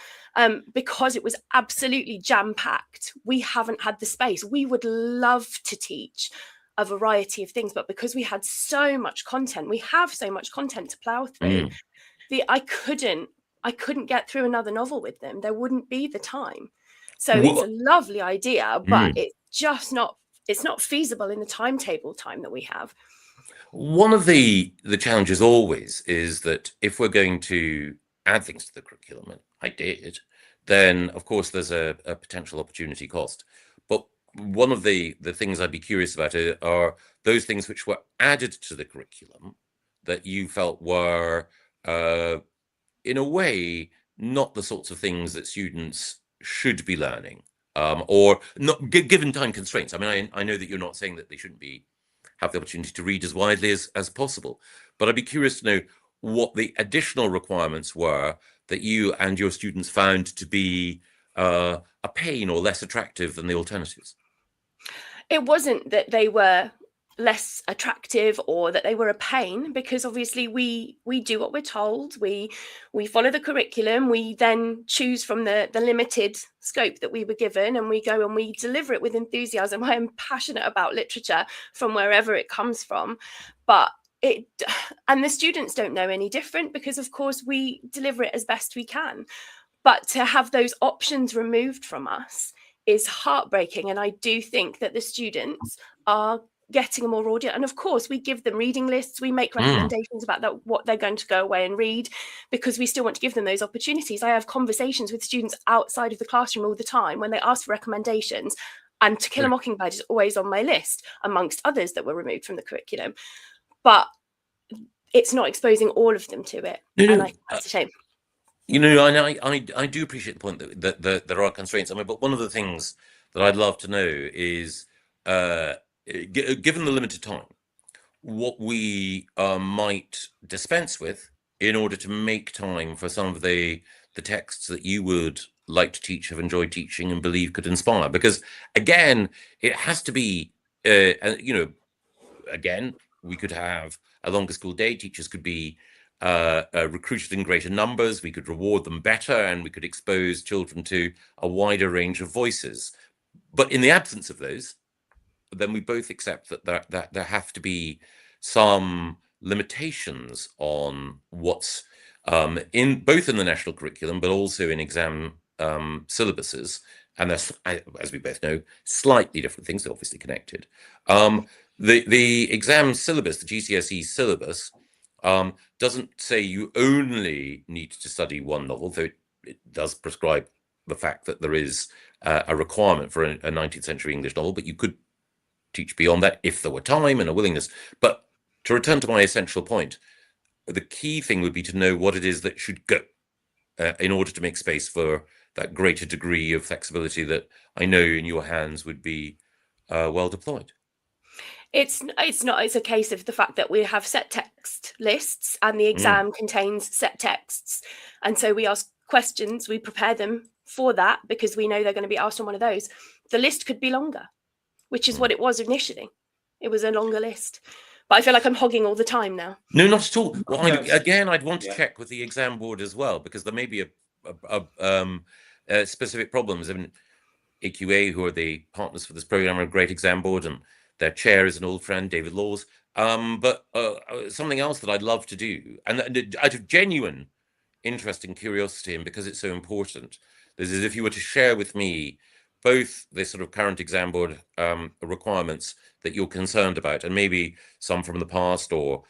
because it was absolutely jam-packed. We haven't had the space. We would love to teach a variety of things, but because we had so much content, we have so much content to plow through. I couldn't get through another novel with them. There wouldn't be the time. So it's a lovely idea, but it's just not feasible in the timetable time that we have. One of the challenges always is that if we're going to add things to the curriculum, and I did, then of course there's a potential opportunity cost. But one of the things I'd be curious about are those things which were added to the curriculum that you felt were in a way not the sorts of things that students should be learning, or not given time constraints. I mean, I know that you're not saying that they shouldn't have the opportunity to read as widely as possible, but I'd be curious to know what the additional requirements were that you and your students found to be a pain or less attractive than the alternatives. It wasn't that they were less attractive or that they were a pain, because obviously we do what we're told, we follow the curriculum, we then choose from the limited scope that we were given, and we go and we deliver it with enthusiasm. I am passionate about literature from wherever it comes from, but and the students don't know any different, because of course we deliver it as best we can. But to have those options removed from us is heartbreaking, and I do think that the students are getting a more audience. And of course we give them reading lists, we make recommendations about what they're going to go away and read, because we still want to give them those opportunities. I have conversations with students outside of the classroom all the time when they ask for recommendations, and To Kill a Mockingbird is always on my list amongst others that were removed from the curriculum, but it's not exposing all of them to it. And I think that's a shame. You know, I do appreciate the point that there are constraints. I mean, but one of the things that I'd love to know is, given the limited time, what we might dispense with in order to make time for some of the texts that you would like to teach, have enjoyed teaching, and believe could inspire. Because again, it has to be, you know, again, we could have a longer school day. Teachers could be recruited in greater numbers. We could reward them better, and we could expose children to a wider range of voices. But in the absence of those, then we both accept that there have to be some limitations on what's in both in the national curriculum, but also in exam syllabuses. And that's, as we both know, slightly different things. They're obviously connected. The exam syllabus, the GCSE syllabus, doesn't say you only need to study one novel, though it does prescribe the fact that there is a requirement for a 19th century English novel, but you could teach beyond that if there were time and a willingness. But to return to my essential point, the key thing would be to know what it is that should go in order to make space for that greater degree of flexibility that I know in your hands would be well deployed. It's a case of the fact that we have set text lists and the exam contains set texts, and so we ask questions, we prepare them for that because we know they're going to be asked on one of those. The list could be longer, which is what it was initially. It was a longer list, but I feel like I'm hogging all the time now. No, not at all. Well, I'd want to check with the exam board as well, because there may be a specific problems. I mean, AQA, who are the partners for this program, are a great exam board, and their chair is an old friend, David Laws. But something else that I'd love to do, and out of genuine interest and curiosity, and because it's so important, is if you were to share with me both the sort of current exam board requirements that you're concerned about, and maybe some from the past or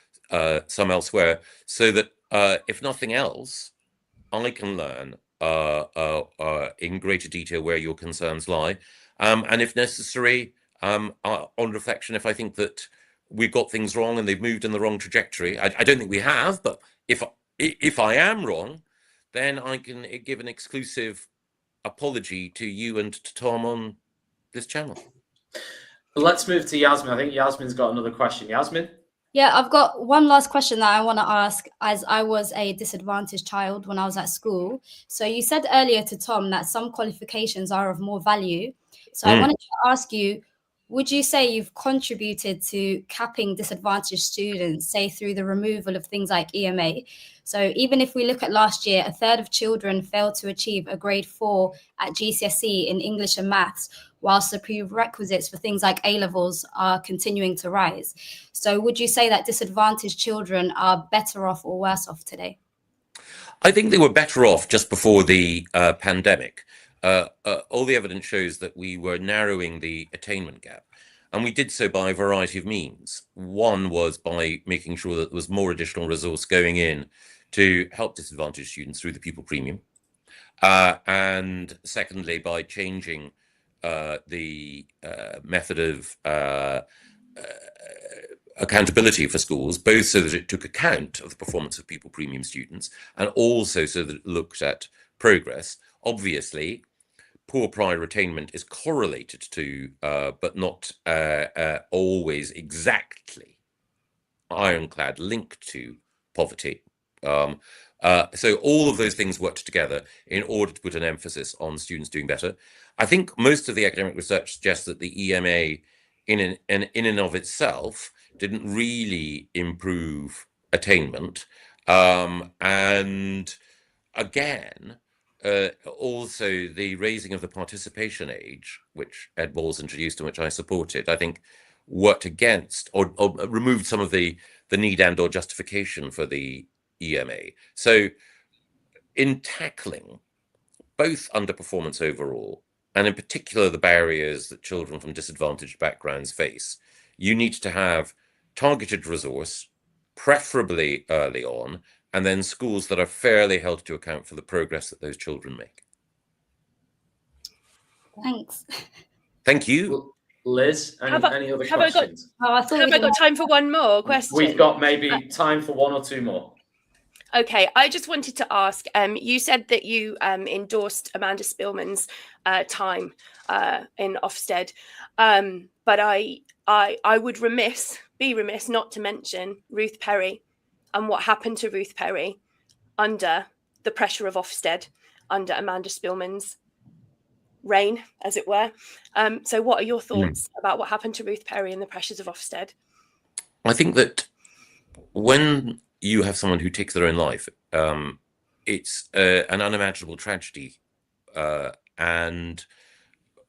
some elsewhere, so that if nothing else, I can learn in greater detail where your concerns lie, and if necessary, on reflection, if I think that we've got things wrong and they've moved in the wrong trajectory. I don't think we have, but if I am wrong, then I can give an exclusive apology to you and to Tom on this channel. Let's move to Yasmin. I think Yasmin's got another question. Yasmin? Yeah, I've got one last question that I want to ask, as I was a disadvantaged child when I was at school. So you said earlier to Tom that some qualifications are of more value. So I wanted to ask you, would you say you've contributed to capping disadvantaged students, say through the removal of things like EMA? So even if we look at last year, a third of children failed to achieve a grade 4 at GCSE in English and maths, whilst the prerequisites for things like A-levels are continuing to rise. So would you say that disadvantaged children are better off or worse off today? I think they were better off just before the pandemic. All the evidence shows that we were narrowing the attainment gap, and we did so by a variety of means. One was by making sure that there was more additional resource going in to help disadvantaged students through the pupil premium, and secondly, by changing the method of accountability for schools, both so that it took account of the performance of pupil premium students and also so that it looked at progress. Obviously, poor prior attainment is correlated to, but not always exactly ironclad linked to poverty. So all of those things worked together in order to put an emphasis on students doing better. I think most of the academic research suggests that the EMA in and of itself didn't really improve attainment. And again, also the raising of the participation age, which Ed Balls introduced and which I supported, I think worked against or removed some of the need and or justification for the EMA. So in tackling both underperformance overall, and in particular the barriers that children from disadvantaged backgrounds face, you need to have targeted resource, preferably early on, and then schools that are fairly held to account for the progress that those children make. Thanks. Thank you. Liz, any other questions? Have I got time for one more question? We've got maybe time for one or two more. Okay, I just wanted to ask, you said that you endorsed Amanda Spillman's time in Ofsted, but I would be remiss not to mention Ruth Perry and what happened to Ruth Perry under the pressure of Ofsted, under Amanda Spillman's reign, as it were. So what are your thoughts about what happened to Ruth Perry and the pressures of Ofsted? I think that when you have someone who takes their own life, it's an unimaginable tragedy. And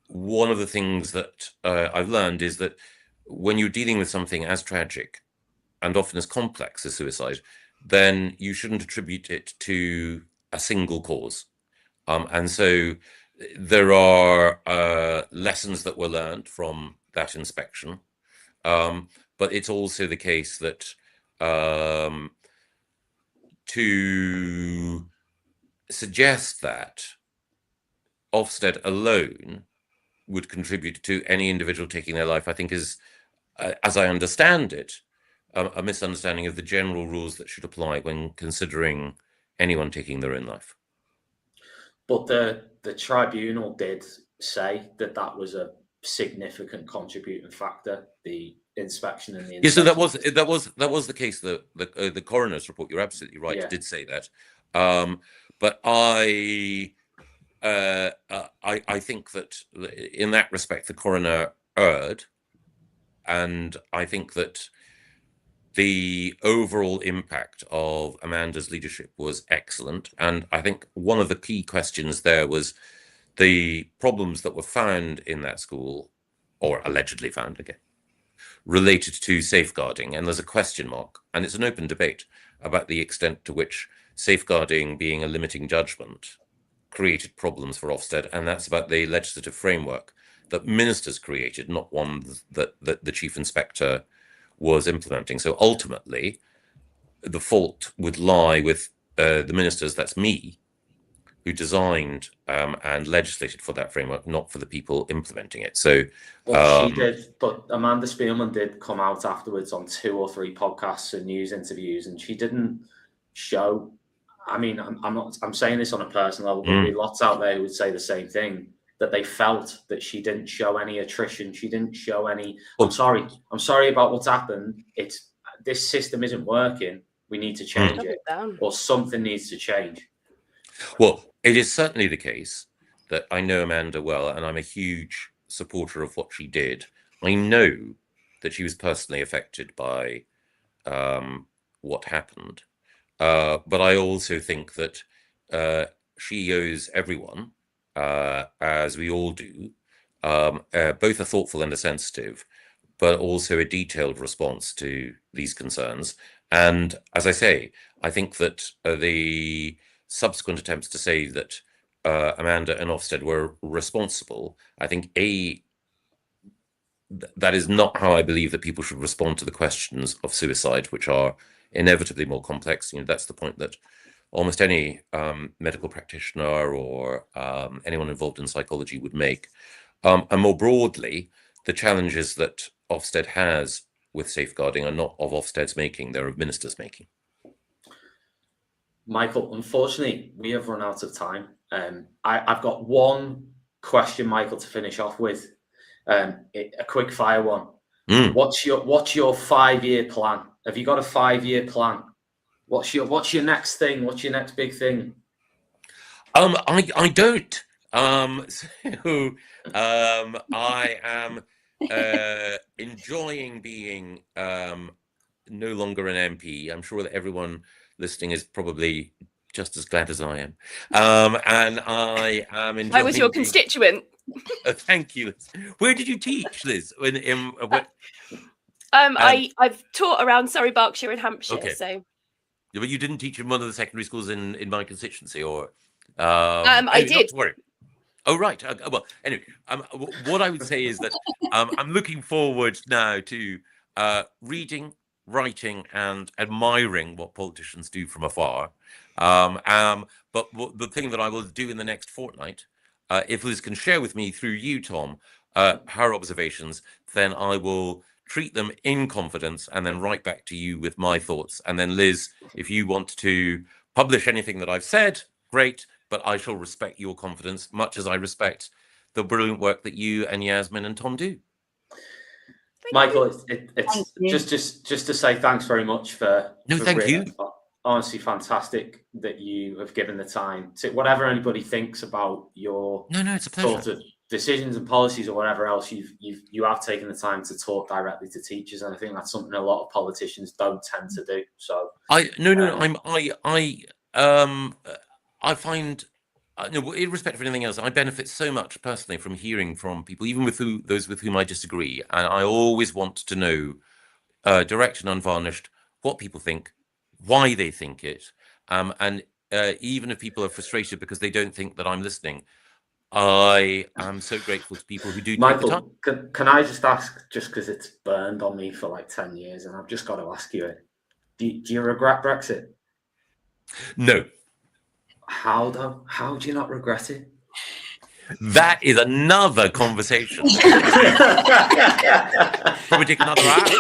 one of the things that I've learned is that when you're dealing with something as tragic and often as complex as suicide, then you shouldn't attribute it to a single cause. And so there are lessons that were learned from that inspection. But it's also the case that to suggest that Ofsted alone would contribute to any individual taking their life, I think is, as I understand it, a misunderstanding of the general rules that should apply when considering anyone taking their own life. But the tribunal did say that that was a significant contributing factor, the inspection and the inspection. Yeah, so that was the case. The coroner's report, you're absolutely right, Yeah. did say that. But I think that in that respect, the coroner erred, and I think that the overall impact of Amanda's leadership was excellent. And I think one of the key questions there was the problems that were found in that school, or allegedly found again, related to safeguarding. And there's a question mark, and it's an open debate about the extent to which safeguarding being a limiting judgment created problems for Ofsted. And that's about the legislative framework that ministers created, not one that the chief inspector was implementing. So ultimately, the fault would lie with the ministers, that's me, who designed and legislated for that framework, not for the people implementing it. So she did, but Amanda Spielman did come out afterwards on 2 or 3 podcasts and news interviews, and she didn't show. I mean, I'm saying this on a personal level, but there'll be lots out there who would say the same thing, that they felt that she didn't show any attrition. She didn't show any, I'm sorry about what's happened. This system isn't working. We need to change it, or something needs to change. Well, it is certainly the case that I know Amanda well, and I'm a huge supporter of what she did. I know that she was personally affected by what happened. But I also think that she owes everyone, as we all do, both a thoughtful and a sensitive, but also a detailed response to these concerns. And as I say, I think that the subsequent attempts to say that Amanda and Ofsted were responsible, I think that is not how I believe that people should respond to the questions of suicide, which are inevitably more complex. That's the point that almost any medical practitioner or anyone involved in psychology would make. And more broadly, the challenges that Ofsted has with safeguarding are not of Ofsted's making, they're of ministers' making. Michael, unfortunately, we have run out of time. I've got one question, Michael, to finish off with, a quick fire one. What's your 5-year plan? Have you got a 5-year plan? What's your next thing? What's your next big thing? I don't. I am enjoying being no longer an MP. I'm sure that everyone listening is probably just as glad as I am. And I am enjoying. I was your constituent. Thank you, Liz. Where did you teach, Liz? I've taught around Surrey, Berkshire, and Hampshire. Okay. So. But you didn't teach in one of the secondary schools in my constituency, or? I did. Not to worry. Oh, right. Well, anyway, what I would say is that I'm looking forward now to reading, writing, and admiring what politicians do from afar. But the thing that I will do in the next fortnight, if Liz can share with me through you, Tom, her observations, then I will treat them in confidence, and then write back to you with my thoughts. And then Liz, if you want to publish anything that I've said, great, but I shall respect your confidence, much as I respect the brilliant work that you and Yasmin and Tom do. Michael, it's just to say thanks very much for thank you. Honestly, fantastic that you have given the time to whatever anybody thinks about your it's a pleasure. sort of decisions and policies or whatever else. You have taken the time to talk directly to teachers, and I think that's something a lot of politicians don't tend to do. So I find. No, irrespective of anything else, I benefit so much personally from hearing from people, even with those with whom I disagree. And I always want to know, direct and unvarnished, what people think, why they think it, and even if people are frustrated because they don't think that I'm listening, I am so grateful to people who do. Michael, can I just ask, just because it's burned on me for like 10 years, and I've just got to ask you, do you regret Brexit? No. How though? How do you not regret it? That is another conversation. Probably take another hour.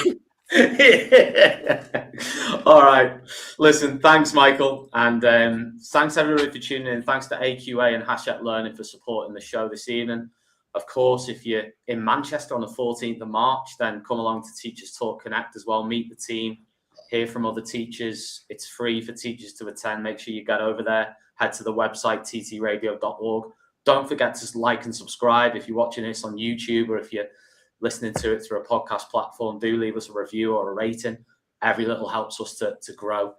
All right. Listen, thanks, Michael. And thanks, everybody, for tuning in. Thanks to AQA and Hachette Learning for supporting the show this evening. Of course, if you're in Manchester on the 14th of March, then come along to Teachers Talk Connect as well. Meet the team, hear from other teachers. It's free for teachers to attend. Make sure you get over there. Head to the website, ttradio.org. Don't forget to like and subscribe. If you're watching this on YouTube or if you're listening to it through a podcast platform, do leave us a review or a rating. Every little helps us to grow.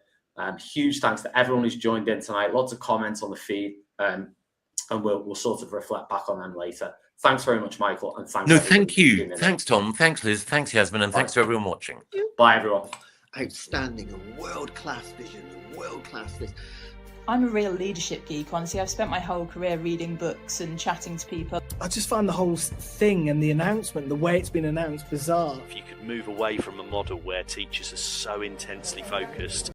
Huge thanks to everyone who's joined in tonight. Lots of comments on the feed, and we'll sort of reflect back on them later. Thanks very much, Michael, and thanks. No, thank you. Thanks, Tom. Thanks, Liz. Thanks, Yasmin, and thanks to everyone watching. Bye, everyone. Outstanding, a world-class vision, a world-class this. I'm a real leadership geek, honestly. I've spent my whole career reading books and chatting to people. I just find the whole thing and the announcement, the way it's been announced, bizarre. If you could move away from a model where teachers are so intensely focused